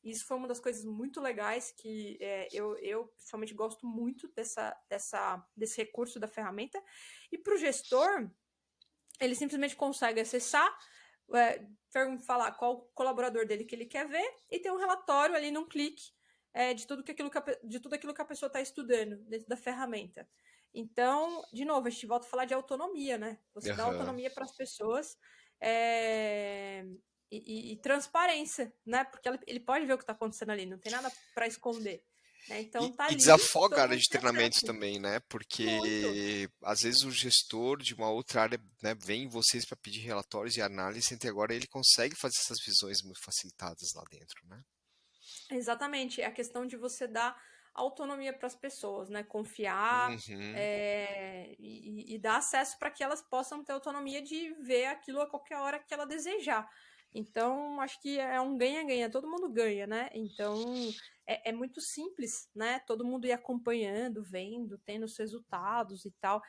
[SPEAKER 2] E isso foi uma das coisas muito legais que eu pessoalmente gosto muito desse recurso da ferramenta. E para o gestor, ele simplesmente consegue acessar, falar qual colaborador dele que ele quer ver e ter um relatório ali num clique de tudo aquilo que a pessoa está estudando dentro da ferramenta. Então, de novo, a gente volta a falar de autonomia, né? Você dá
[SPEAKER 1] Aham.
[SPEAKER 2] autonomia para as pessoas e transparência, né? Porque ele pode ver o que está acontecendo ali, não tem nada para esconder. Né? Então, tá
[SPEAKER 1] E
[SPEAKER 2] ali,
[SPEAKER 1] desafoga a
[SPEAKER 2] todo
[SPEAKER 1] área
[SPEAKER 2] mundo
[SPEAKER 1] de
[SPEAKER 2] tem
[SPEAKER 1] treinamento
[SPEAKER 2] acesso.
[SPEAKER 1] também, né?
[SPEAKER 2] Muito.
[SPEAKER 1] Porque às vezes o gestor de uma outra área, né, vem em vocês para pedir relatórios e análise, e agora ele consegue fazer essas visões muito facilitadas lá dentro, né?
[SPEAKER 2] Exatamente, é a questão de você dar autonomia para as pessoas, né? Confiar
[SPEAKER 1] Uhum.
[SPEAKER 2] e dar acesso para que elas possam ter autonomia de ver aquilo a qualquer hora que ela desejar. Então, acho que é um ganha-ganha, todo mundo ganha, né? Então, é muito simples, né? Todo mundo ir acompanhando, vendo, tendo os resultados e tal.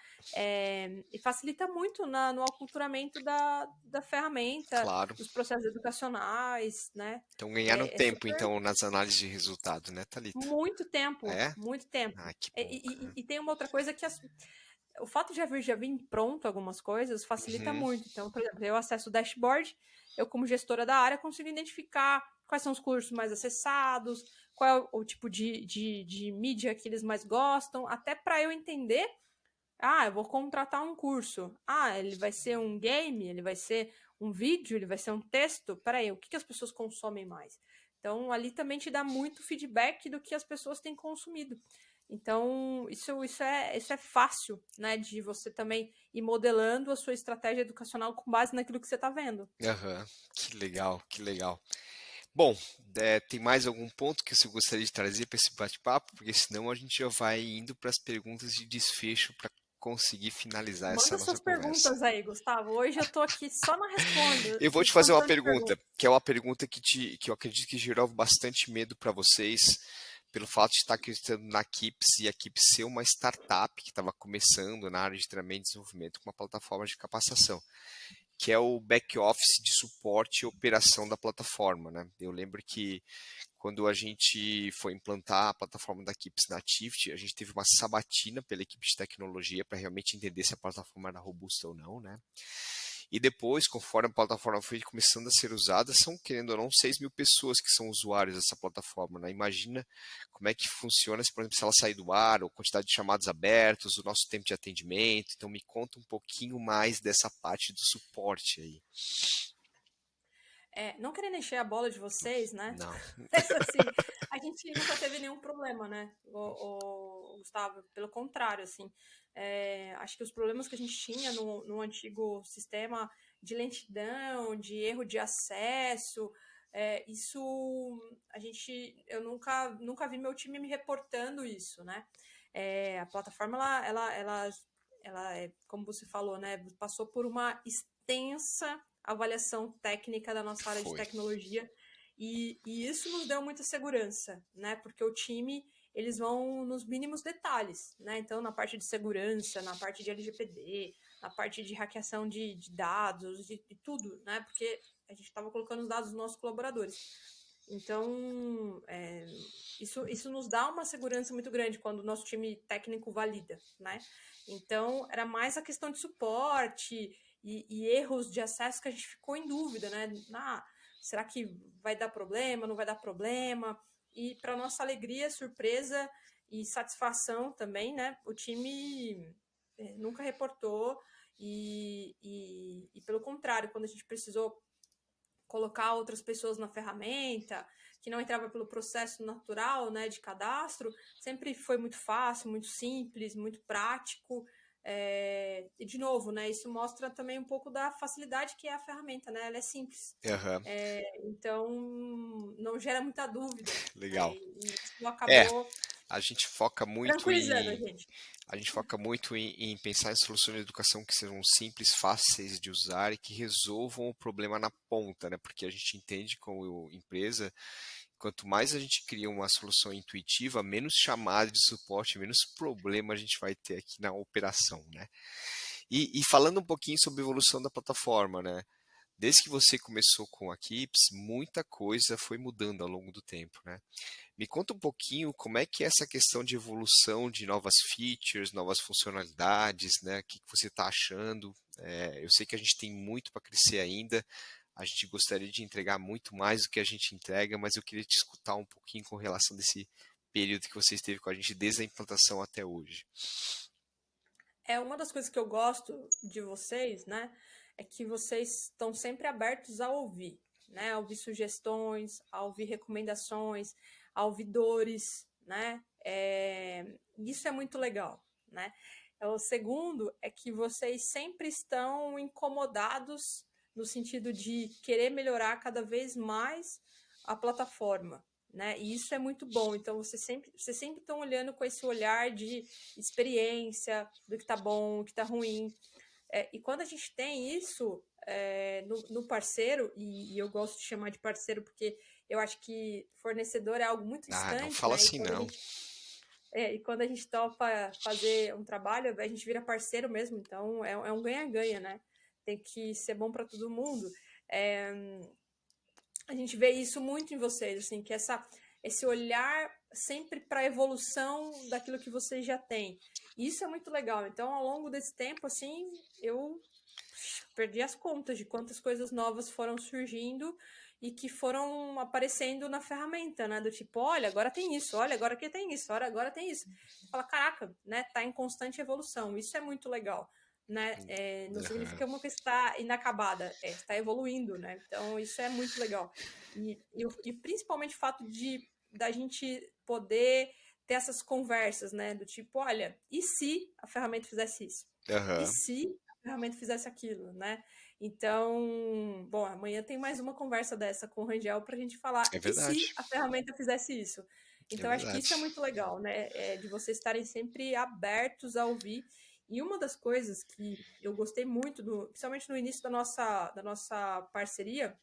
[SPEAKER 2] E facilita muito no aculturamento da ferramenta,
[SPEAKER 1] Claro.
[SPEAKER 2] dos processos educacionais, né?
[SPEAKER 1] Então ganharam
[SPEAKER 2] É
[SPEAKER 1] tempo,
[SPEAKER 2] super
[SPEAKER 1] então, nas análises de resultado, né, Thalita?
[SPEAKER 2] muito tempo,
[SPEAKER 1] É?
[SPEAKER 2] muito tempo.
[SPEAKER 1] Ah, que
[SPEAKER 2] E,
[SPEAKER 1] bom, cara.
[SPEAKER 2] e tem uma outra coisa que o fato de já vir pronto algumas coisas facilita
[SPEAKER 1] Uhum.
[SPEAKER 2] muito. Então, por exemplo, eu acesso o dashboard, eu como gestora da área consigo identificar quais são os cursos mais acessados, qual é o tipo de mídia que eles mais gostam, até para eu entender, eu vou contratar um curso. Ele vai ser um game, ele vai ser um vídeo, ele vai ser um texto. Peraí, o que as pessoas consomem mais? Então, ali também te dá muito feedback do que as pessoas têm consumido. Então, isso é fácil, né? De você também ir modelando a sua estratégia educacional com base naquilo que você está vendo.
[SPEAKER 1] Aham. Que legal, que legal. Bom, tem mais algum ponto que você gostaria de trazer para esse bate-papo? Porque senão a gente já vai indo para as perguntas de desfecho para conseguir finalizar essa
[SPEAKER 2] Manda
[SPEAKER 1] nossa
[SPEAKER 2] suas
[SPEAKER 1] conversa.
[SPEAKER 2] perguntas aí, Gustavo. Hoje eu tô aqui só na responda,
[SPEAKER 1] Eu vou te fazer uma
[SPEAKER 2] respondendo de
[SPEAKER 1] pergunta,
[SPEAKER 2] perguntas.
[SPEAKER 1] que é uma pergunta que eu acredito que gerou bastante medo para vocês, pelo fato de estar acreditando na Kips e a Kips ser uma startup que estava começando na área de treinamento e desenvolvimento com uma plataforma de capacitação, que é o back-office de suporte e operação da plataforma, né? Eu lembro que quando a gente foi implantar a plataforma da Kips na Tivt, a gente teve uma sabatina pela equipe de tecnologia para realmente entender se a plataforma era robusta ou não, né? E depois, conforme a plataforma foi começando a ser usada, são, querendo ou não, 6 mil pessoas que são usuários dessa plataforma, né? Imagina como é que funciona, por exemplo, se ela sair do ar, ou quantidade de chamados abertos, o nosso tempo de atendimento. Então, me conta um pouquinho mais dessa parte do suporte aí.
[SPEAKER 2] Não querendo encher a bola de vocês, né?
[SPEAKER 1] Não.
[SPEAKER 2] Mas assim, a gente nunca teve nenhum problema, né, o Gustavo? Pelo contrário, assim, acho que os problemas que a gente tinha no antigo sistema de lentidão, de erro de acesso, isso eu nunca vi meu time me reportando isso, né? A plataforma, ela como você falou, né, passou por uma extensa avaliação técnica da nossa área de
[SPEAKER 1] Foi.
[SPEAKER 2] tecnologia e isso nos deu muita segurança, né? Porque o time eles vão nos mínimos detalhes, né? Então, na parte de segurança, na parte de LGPD, na parte de hackeação de dados, de tudo, né? Porque a gente estava colocando os dados dos nossos colaboradores. Então, isso nos dá uma segurança muito grande quando o nosso time técnico valida, né? Então, era mais a questão de suporte e erros de acesso que a gente ficou em dúvida, né? Será que vai dar problema, não vai dar problema? E, para nossa alegria, surpresa e satisfação também, né? O time nunca reportou e, pelo contrário, quando a gente precisou colocar outras pessoas na ferramenta, que não entrava pelo processo natural, né, de cadastro, sempre foi muito fácil, muito simples, muito prático. E de novo, né, isso mostra também um pouco da facilidade que é a ferramenta, né? Ela é simples.
[SPEAKER 1] Aham.
[SPEAKER 2] Então não gera muita dúvida, né?
[SPEAKER 1] Legal.
[SPEAKER 2] E isso
[SPEAKER 1] É,
[SPEAKER 2] acabou
[SPEAKER 1] a gente foca muito
[SPEAKER 2] tranquilizando a
[SPEAKER 1] em
[SPEAKER 2] gente.
[SPEAKER 1] A gente foca muito em pensar em soluções de educação que sejam simples, fáceis de usar e que resolvam o problema na ponta, né? Porque a gente entende como empresa, quanto mais a gente cria uma solução intuitiva, menos chamada de suporte, menos problema a gente vai ter aqui na operação, né? E falando um pouquinho sobre a evolução da plataforma, né? Desde que você começou com a Kips, muita coisa foi mudando ao longo do tempo, né? Me conta um pouquinho como é que é essa questão de evolução de novas features, novas funcionalidades, né? O que você está achando? Eu sei que a gente tem muito para crescer ainda, a gente gostaria de entregar muito mais do que a gente entrega, mas eu queria te escutar um pouquinho com relação desse período que você esteve com a gente desde a implantação até hoje.
[SPEAKER 2] Uma das coisas que eu gosto de vocês, né, é que vocês estão sempre abertos a ouvir, né, a ouvir sugestões, a ouvir recomendações, a ouvir dores, né, isso é muito legal, né. O segundo é que vocês sempre estão incomodados no sentido de querer melhorar cada vez mais a plataforma, né, e isso é muito bom. Então, vocês sempre estão olhando com esse olhar de experiência, do que tá bom, o que tá ruim. E quando a gente tem isso no parceiro, e eu gosto de chamar de parceiro porque eu acho que fornecedor é algo muito
[SPEAKER 1] Ah, não
[SPEAKER 2] distante,
[SPEAKER 1] fala
[SPEAKER 2] né?
[SPEAKER 1] assim não.
[SPEAKER 2] E quando a gente topa fazer um trabalho, a gente vira parceiro mesmo, então é um ganha-ganha, né? Tem que ser bom para todo mundo. É, a gente vê isso muito em vocês, assim, que esse olhar sempre para a evolução daquilo que vocês já têm. Isso é muito legal. Então, ao longo desse tempo, assim, eu perdi as contas de quantas coisas novas foram surgindo e que foram aparecendo na ferramenta, né? Do tipo, olha, agora tem isso, olha, agora que tem isso, olha, agora tem isso. Você fala, caraca, né? Tá em constante evolução. Isso é muito legal, né? Não
[SPEAKER 1] Aham.
[SPEAKER 2] significa uma coisa está inacabada, está evoluindo, né? Então, isso é muito legal. E principalmente o fato de da gente poder ter essas conversas, né? Do tipo, olha, e se a ferramenta fizesse isso? E
[SPEAKER 1] Aham.
[SPEAKER 2] se a ferramenta fizesse aquilo, né? Então, bom, amanhã tem mais uma conversa dessa com o Rangel para a gente falar,
[SPEAKER 1] É
[SPEAKER 2] e se
[SPEAKER 1] verdade.
[SPEAKER 2] a ferramenta fizesse isso?
[SPEAKER 1] É
[SPEAKER 2] Então, acho que isso é
[SPEAKER 1] verdade.
[SPEAKER 2] muito legal, né? De vocês estarem sempre abertos a ouvir. E uma das coisas que eu gostei muito, principalmente no início da nossa parceria,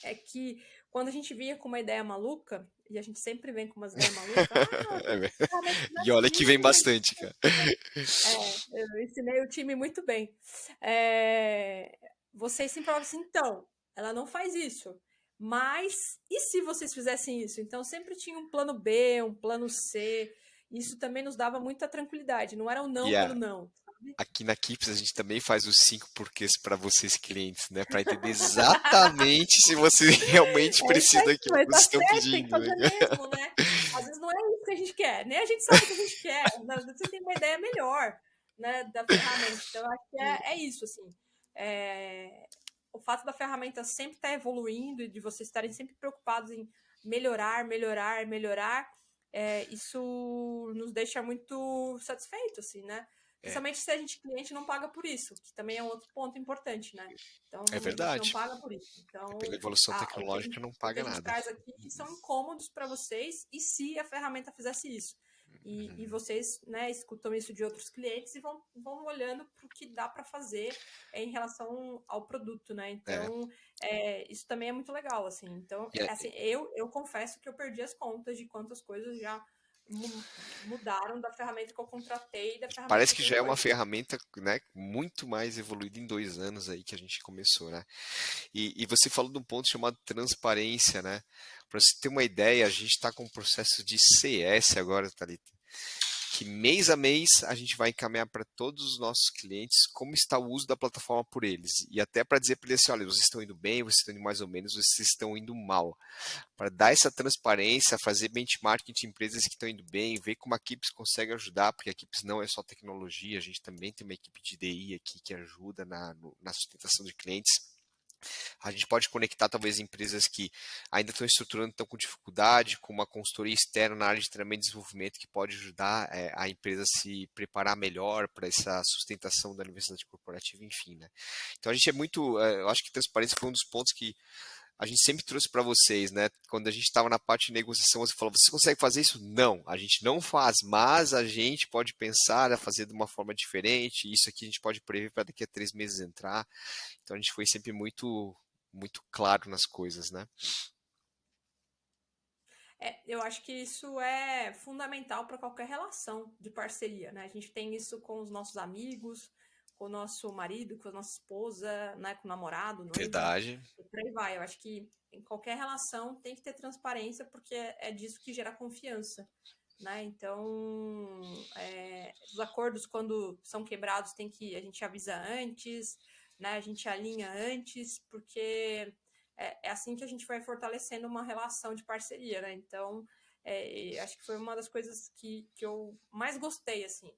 [SPEAKER 2] é que quando a gente vinha com uma ideia maluca, e a gente sempre vem com umas ideias malucas,
[SPEAKER 1] É ver-
[SPEAKER 2] a ferramenta
[SPEAKER 1] E
[SPEAKER 2] fizesse
[SPEAKER 1] olha que vem
[SPEAKER 2] isso,
[SPEAKER 1] bastante, cara.
[SPEAKER 2] eu ensinei o time muito bem. É, vocês sempre falavam assim, então, ela não faz isso. Mas e se vocês fizessem isso? Então sempre tinha um plano B, um plano C. Isso também nos dava muita tranquilidade. Não era um
[SPEAKER 1] E
[SPEAKER 2] não pelo não, sabe?
[SPEAKER 1] aqui na Kips a gente também faz os 5 porquês para vocês clientes, né? Para entender exatamente se vocês realmente
[SPEAKER 2] É isso
[SPEAKER 1] precisam
[SPEAKER 2] aí,
[SPEAKER 1] daquilo
[SPEAKER 2] mas
[SPEAKER 1] que
[SPEAKER 2] tá
[SPEAKER 1] vocês estão
[SPEAKER 2] certo, tem que
[SPEAKER 1] pedindo, né?
[SPEAKER 2] fazer mesmo, né? Às vezes não é isso que a gente quer, nem a gente sabe o que a gente quer. Às vezes você tem uma ideia melhor, né, da ferramenta. Então, eu acho que é isso, assim. É, o fato da ferramenta sempre estar evoluindo e de vocês estarem sempre preocupados em melhorar, melhorar, melhorar, isso nos deixa muito satisfeitos, assim, né?
[SPEAKER 1] É,
[SPEAKER 2] Principalmente se a gente cliente não paga por isso, que também é um outro ponto importante, né?
[SPEAKER 1] é
[SPEAKER 2] Então, a gente não
[SPEAKER 1] verdade.
[SPEAKER 2] paga por isso.
[SPEAKER 1] É pela
[SPEAKER 2] Então,
[SPEAKER 1] evolução
[SPEAKER 2] o que a
[SPEAKER 1] tecnológica
[SPEAKER 2] gente,
[SPEAKER 1] não
[SPEAKER 2] o que
[SPEAKER 1] paga
[SPEAKER 2] a gente
[SPEAKER 1] nada.
[SPEAKER 2] traz aqui são incômodos para vocês e se a ferramenta fizesse isso. E vocês, né, escutam isso de outros clientes e vão olhando para o que dá para fazer em relação ao produto, né?
[SPEAKER 1] É,
[SPEAKER 2] Então, isso também é muito legal, assim. Então,
[SPEAKER 1] e é-
[SPEAKER 2] assim, eu confesso que eu perdi as contas de quantas coisas já mudaram da ferramenta que eu contratei e da ferramenta que
[SPEAKER 1] parece
[SPEAKER 2] eu
[SPEAKER 1] que
[SPEAKER 2] tenho
[SPEAKER 1] já é uma
[SPEAKER 2] hoje.
[SPEAKER 1] ferramenta, né, muito mais evoluída em 2 anos aí que a gente começou, né? E você falou de um ponto chamado transparência, né? Para você ter uma ideia, a gente está com um processo de CS agora, Thalita, que mês a mês a gente vai encaminhar para todos os nossos clientes como está o uso da plataforma por eles. E até para dizer para eles assim, olha, vocês estão indo bem, vocês estão indo mais ou menos, vocês estão indo mal. Para dar essa transparência, fazer benchmarking de empresas que estão indo bem, ver como a Kips consegue ajudar, porque a Kips não é só tecnologia, a gente também tem uma equipe de DI aqui que ajuda na sustentação de clientes. A gente pode conectar talvez empresas que ainda estão estruturando, estão com dificuldade, com uma consultoria externa na área de treinamento e desenvolvimento que pode ajudar a empresa a se preparar melhor para essa sustentação da universidade corporativa, enfim, né? Então a gente é muito, eu acho que transparência foi um dos pontos que a gente sempre trouxe para vocês, né? Quando a gente estava na parte de negociação, você falou: você consegue fazer isso? Não, a gente não faz, mas a gente pode pensar a fazer de uma forma diferente. Isso aqui a gente pode prever para daqui a 3 meses entrar. Então a gente foi sempre muito claro nas coisas, né?
[SPEAKER 2] Eu acho que isso é fundamental para qualquer relação de parceria, né? A gente tem isso com os nossos amigos, com o nosso marido, com a nossa esposa, né? Com o namorado, noiva,
[SPEAKER 1] Verdade.
[SPEAKER 2] e por aí vai. Eu acho que em qualquer relação tem que ter transparência, porque é disso que gera confiança, né? Então, os acordos, quando são quebrados, a gente avisa antes, né? A gente alinha antes, porque é assim que a gente vai fortalecendo uma relação de parceria, né? Então, acho que foi uma das coisas que eu mais gostei, assim.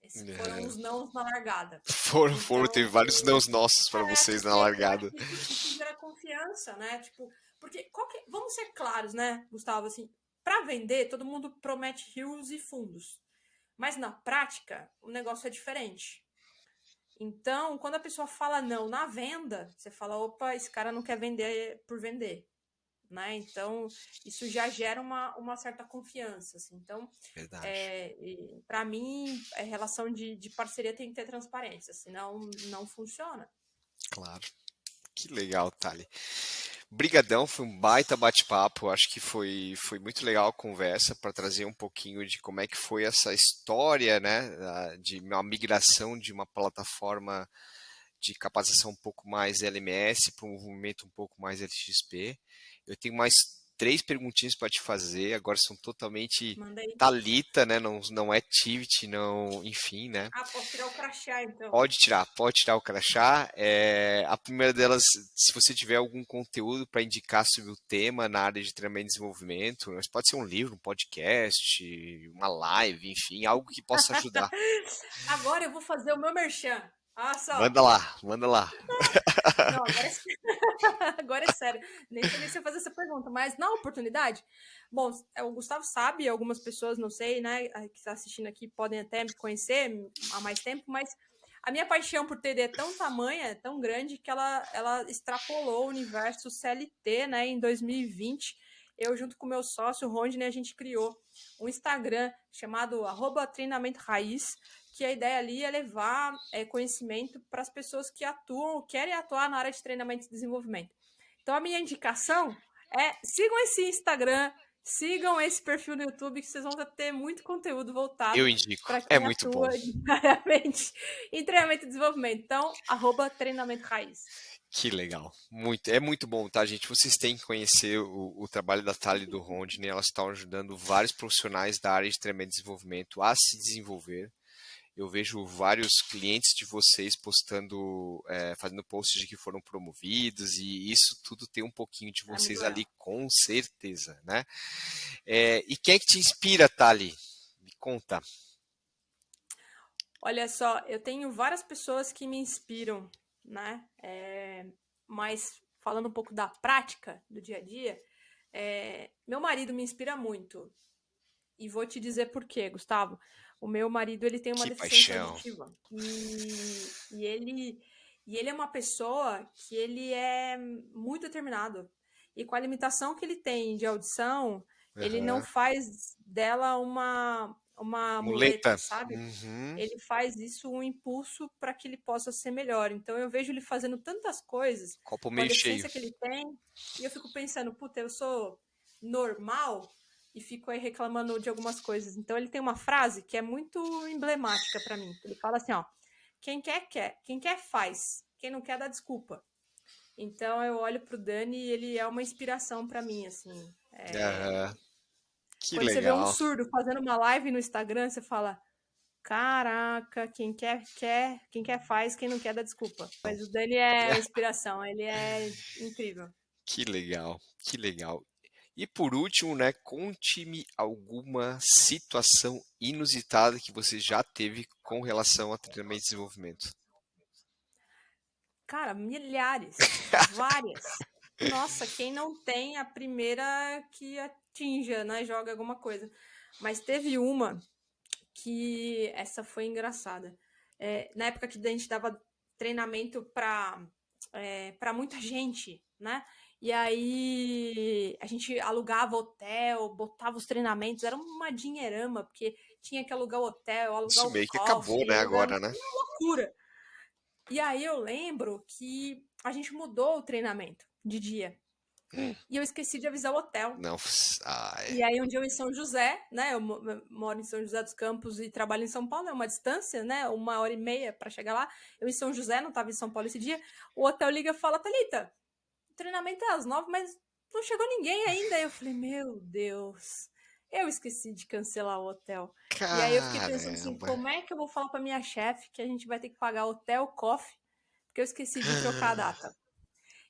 [SPEAKER 2] Esses foram
[SPEAKER 1] É.
[SPEAKER 2] os nãos na largada.
[SPEAKER 1] Teve
[SPEAKER 2] Então,
[SPEAKER 1] vários nãos nossos para vocês na
[SPEAKER 2] porque eu acho
[SPEAKER 1] largada.
[SPEAKER 2] que isso gera confiança, né? Tipo, porque vamos ser claros, né, Gustavo? Assim, para vender, todo mundo promete rios e fundos. Mas na prática, o negócio é diferente. Então, quando a pessoa fala não na venda, você fala, opa, esse cara não quer vender por vender, né? Então, isso já gera uma certa confiança, assim. Então,
[SPEAKER 1] Verdade.
[SPEAKER 2] para mim, a relação de parceria tem que ter transparência, senão não funciona.
[SPEAKER 1] Claro. Que legal, Thali. Brigadão, foi um baita bate-papo. Acho que foi muito legal a conversa para trazer um pouquinho de como é que foi essa história, né, de uma migração de uma plataforma de capacitação um pouco mais LMS para um movimento um pouco mais LXP. Eu tenho mais três perguntinhas para te fazer, agora são totalmente
[SPEAKER 2] Manda aí.
[SPEAKER 1] Talita, né? Não, não é Tivit, não, enfim, né?
[SPEAKER 2] Ah, posso tirar o crachá, então.
[SPEAKER 1] Pode tirar o crachá. A primeira delas, se você tiver algum conteúdo para indicar sobre o tema na área de treinamento e desenvolvimento, mas pode ser um livro, um podcast, uma live, enfim, algo que possa ajudar.
[SPEAKER 2] Agora eu vou fazer o meu merchan. Olha só.
[SPEAKER 1] Manda lá, manda lá.
[SPEAKER 2] Não, agora é, agora é sério. Nem sabia se ia fazer essa pergunta, mas na oportunidade. Bom, o Gustavo sabe, algumas pessoas, não sei, né, que está assistindo aqui podem até me conhecer há mais tempo, mas a minha paixão por TD é tão tamanha, é tão grande, que ela extrapolou o universo CLT, né, em 2020. Eu, junto com meu sócio, o Rondney, a gente criou um Instagram chamado @treinamento_raiz, que a ideia ali é levar conhecimento para as pessoas que atuam, querem atuar na área de treinamento e desenvolvimento. Então, a minha indicação é sigam esse Instagram, sigam esse perfil no YouTube, que vocês vão ter muito conteúdo
[SPEAKER 1] Eu
[SPEAKER 2] voltado
[SPEAKER 1] indico.
[SPEAKER 2] para
[SPEAKER 1] É
[SPEAKER 2] quem
[SPEAKER 1] muito bom.
[SPEAKER 2] atua diariamente em treinamento e desenvolvimento. Então, @treinamento raiz.
[SPEAKER 1] Que legal. É muito bom, tá, gente? Vocês têm que conhecer o trabalho da Thali e do Rondney. Elas estão ajudando vários profissionais da área de treinamento e desenvolvimento a se desenvolver. Eu vejo vários clientes de vocês postando, fazendo posts de que foram promovidos, e isso tudo tem um pouquinho de
[SPEAKER 2] É muito
[SPEAKER 1] vocês
[SPEAKER 2] legal.
[SPEAKER 1] ali, com certeza, né? E quem é que te inspira, Thali? Me conta.
[SPEAKER 2] Olha só, eu tenho várias pessoas que me inspiram, né? Mas falando um pouco da prática, do dia a dia, meu marido me inspira muito. E vou te dizer por quê, Gustavo. O meu marido, ele tem uma
[SPEAKER 1] Que
[SPEAKER 2] deficiência
[SPEAKER 1] paixão.
[SPEAKER 2] auditiva. E ele é uma pessoa que ele é muito determinado. E com a limitação que ele tem de audição, ele não
[SPEAKER 1] Aham.
[SPEAKER 2] faz dela uma muleta,
[SPEAKER 1] Muleta.
[SPEAKER 2] sabe?
[SPEAKER 1] Uhum.
[SPEAKER 2] Ele faz isso um impulso para que ele possa ser melhor. Então eu vejo ele fazendo tantas coisas
[SPEAKER 1] Copo
[SPEAKER 2] com a
[SPEAKER 1] meio cheio.
[SPEAKER 2] deficiência que ele tem, e eu fico pensando, puta, eu sou normal e fico aí reclamando de algumas coisas. Então ele tem uma frase que é muito emblemática para mim. Ele fala assim, ó: quer, quem quer faz, quem não quer dá desculpa. Então eu olho pro Dani e ele é uma inspiração para mim, assim.
[SPEAKER 1] Aham. Que
[SPEAKER 2] Quando você vê um
[SPEAKER 1] legal.
[SPEAKER 2] surdo fazendo uma live no Instagram, você fala: caraca, quem quer faz, quem não quer dá desculpa. Mas o Dani é inspiração, ele é incrível.
[SPEAKER 1] Que legal. Que legal. E por último, né, conte-me alguma situação inusitada que você já teve com relação a treinamento e desenvolvimento.
[SPEAKER 2] Cara, milhares, várias. Nossa, quem não tem a primeira que atinja, né? Joga alguma coisa. Mas teve uma que essa foi engraçada. Na época que a gente dava treinamento para muita gente, né? E aí a gente alugava hotel, botava os treinamentos, era uma dinheirama, porque tinha que alugar o hotel, alugar
[SPEAKER 1] Isso
[SPEAKER 2] o
[SPEAKER 1] meio que acabou,
[SPEAKER 2] cofre,
[SPEAKER 1] né,
[SPEAKER 2] alugar
[SPEAKER 1] agora, né?
[SPEAKER 2] uma loucura. E aí eu lembro que a gente mudou o treinamento de dia.
[SPEAKER 1] Hum,
[SPEAKER 2] E eu esqueci de avisar o hotel.
[SPEAKER 1] não.
[SPEAKER 2] E aí um dia eu em São José, né? Eu moro em São José dos Campos e trabalho em São Paulo, é uma distância, né? 1h30 para chegar lá. Eu em São José, não estava em São Paulo esse dia. O hotel liga e fala: Thalita, o treinamento é às 9, mas não chegou ninguém ainda. Eu falei: meu Deus, eu esqueci de cancelar o hotel. E aí eu fiquei pensando assim:
[SPEAKER 1] Caramba.
[SPEAKER 2] como é que eu vou falar para minha chefe que a gente vai ter que pagar hotel, coffee, porque eu esqueci de trocar a data?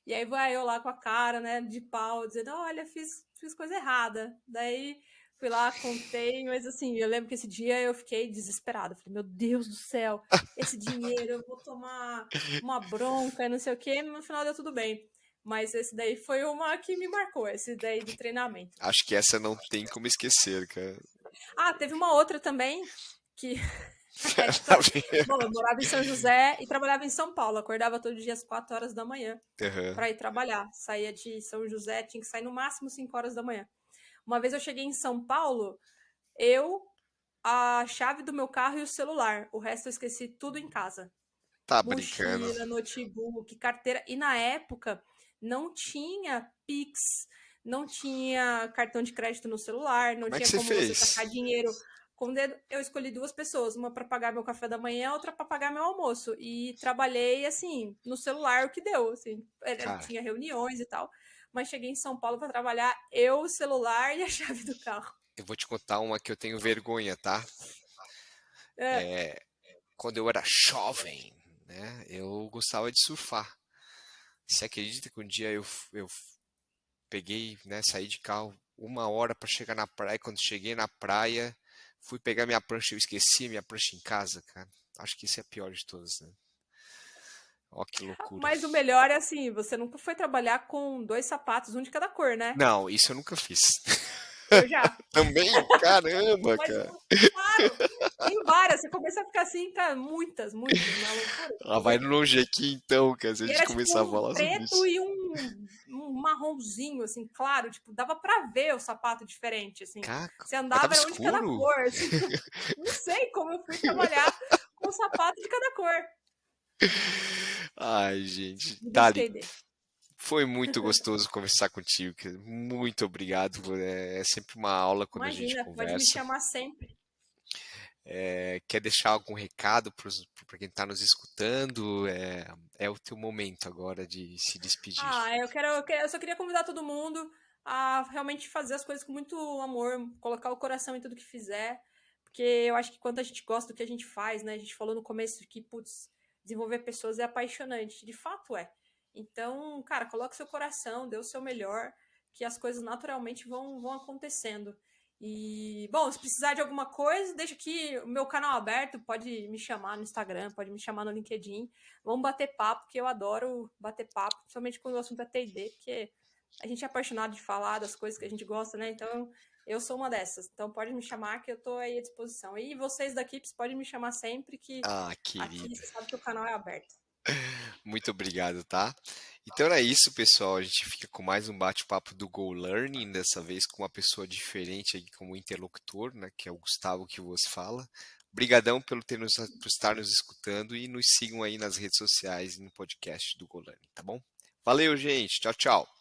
[SPEAKER 2] E aí vai eu lá com a cara, né, de pau, dizendo, olha, fiz coisa errada. Daí fui lá, contei, mas assim, eu lembro que esse dia eu fiquei desesperada. Falei, meu Deus do céu, esse dinheiro, eu vou tomar uma bronca e não sei o quê, mas no final deu tudo bem. Mas esse daí foi uma que me marcou, esse daí do treinamento.
[SPEAKER 1] Acho que essa não tem como esquecer, cara.
[SPEAKER 2] Ah, teve uma outra também, que
[SPEAKER 1] Tá
[SPEAKER 2] bom,
[SPEAKER 1] vendo?
[SPEAKER 2] eu morava em São José e trabalhava em São Paulo. Acordava todo dia às 4 horas da manhã
[SPEAKER 1] Aham.
[SPEAKER 2] para ir trabalhar. Saía de São José, tinha que sair no máximo 5 horas da manhã. Uma vez eu cheguei em São Paulo, eu, a chave do meu carro e o celular. O resto eu esqueci tudo em casa.
[SPEAKER 1] Tá brincando.
[SPEAKER 2] Mochila, notebook, carteira. E na época não tinha Pix, não tinha cartão de crédito no celular, não
[SPEAKER 1] Como é que
[SPEAKER 2] tinha
[SPEAKER 1] você
[SPEAKER 2] como você
[SPEAKER 1] fez?
[SPEAKER 2] sacar dinheiro com o dedo. Eu escolhi duas pessoas, uma para pagar meu café da manhã, outra para pagar meu almoço. E trabalhei, assim, no celular, o que deu. Assim,
[SPEAKER 1] Cara,
[SPEAKER 2] tinha reuniões e tal. Mas cheguei em São Paulo para trabalhar, eu, o celular e a chave do carro.
[SPEAKER 1] eu vou te contar uma que eu tenho vergonha, tá?
[SPEAKER 2] É.
[SPEAKER 1] Quando eu era jovem, né, eu gostava de surfar. Você acredita que um dia eu peguei, né, saí de carro 1 hora para chegar na praia. Quando cheguei na praia, fui pegar minha prancha, eu esqueci minha prancha em casa, cara. Acho que esse é a pior de todas, né? Ó, que loucura.
[SPEAKER 2] Mas o melhor é assim, você nunca foi trabalhar com dois sapatos, um de cada cor, né?
[SPEAKER 1] Não, isso eu nunca fiz.
[SPEAKER 2] Eu já.
[SPEAKER 1] Também? Caramba,
[SPEAKER 2] Mas,
[SPEAKER 1] cara.
[SPEAKER 2] claro, tem várias. Você começa a ficar assim, cara, muitas, muitas, uma loucura.
[SPEAKER 1] Ah, vai longe aqui então, cara, se a
[SPEAKER 2] E
[SPEAKER 1] gente
[SPEAKER 2] era tipo
[SPEAKER 1] começar a
[SPEAKER 2] um
[SPEAKER 1] falar sobre
[SPEAKER 2] preto
[SPEAKER 1] isso.
[SPEAKER 2] e um marronzinho, assim, claro. Tipo, dava pra ver o sapato diferente, assim.
[SPEAKER 1] Caco,
[SPEAKER 2] Você
[SPEAKER 1] mas tava
[SPEAKER 2] andava, era um de cada
[SPEAKER 1] escuro?
[SPEAKER 2] cor, assim. Não sei como eu fui trabalhar com o sapato de cada cor.
[SPEAKER 1] Ai, gente.
[SPEAKER 2] Vida de
[SPEAKER 1] Dali,
[SPEAKER 2] TD.
[SPEAKER 1] foi muito gostoso conversar contigo, cara. Muito obrigado. É sempre uma aula quando a gente
[SPEAKER 2] Imagina, pode me
[SPEAKER 1] conversa.
[SPEAKER 2] chamar sempre.
[SPEAKER 1] Quer deixar algum recado para quem está nos escutando? É o teu momento agora de se despedir.
[SPEAKER 2] Eu só queria convidar todo mundo a realmente fazer as coisas com muito amor, colocar o coração em tudo que fizer, porque eu acho que quando a gente gosta do que a gente faz, né? A gente falou no começo que, putz, desenvolver pessoas é apaixonante, de fato é. Então, cara, coloque seu coração, dê o seu melhor, que as coisas naturalmente vão acontecendo. E, bom, se precisar de alguma coisa, deixa aqui o meu canal aberto, pode me chamar no Instagram, pode me chamar no LinkedIn. Vamos bater papo, que eu adoro bater papo, principalmente quando o assunto é T&D, porque a gente é apaixonado de falar das coisas que a gente gosta, né? Então, eu sou uma dessas. Então, pode me chamar que eu tô aí à disposição. E vocês da Kips podem me chamar sempre, que
[SPEAKER 1] Ah,
[SPEAKER 2] aqui
[SPEAKER 1] querido.
[SPEAKER 2] você sabe que o canal é aberto.
[SPEAKER 1] Muito obrigado, tá? Então é isso, pessoal. A gente fica com mais um bate-papo do Go Learning, dessa vez com uma pessoa diferente aqui como interlocutor, né, que é o Gustavo que vos fala. Obrigadão por estar nos escutando e nos sigam aí nas redes sociais e no podcast do Go Learning, tá bom? Valeu, gente. Tchau, tchau.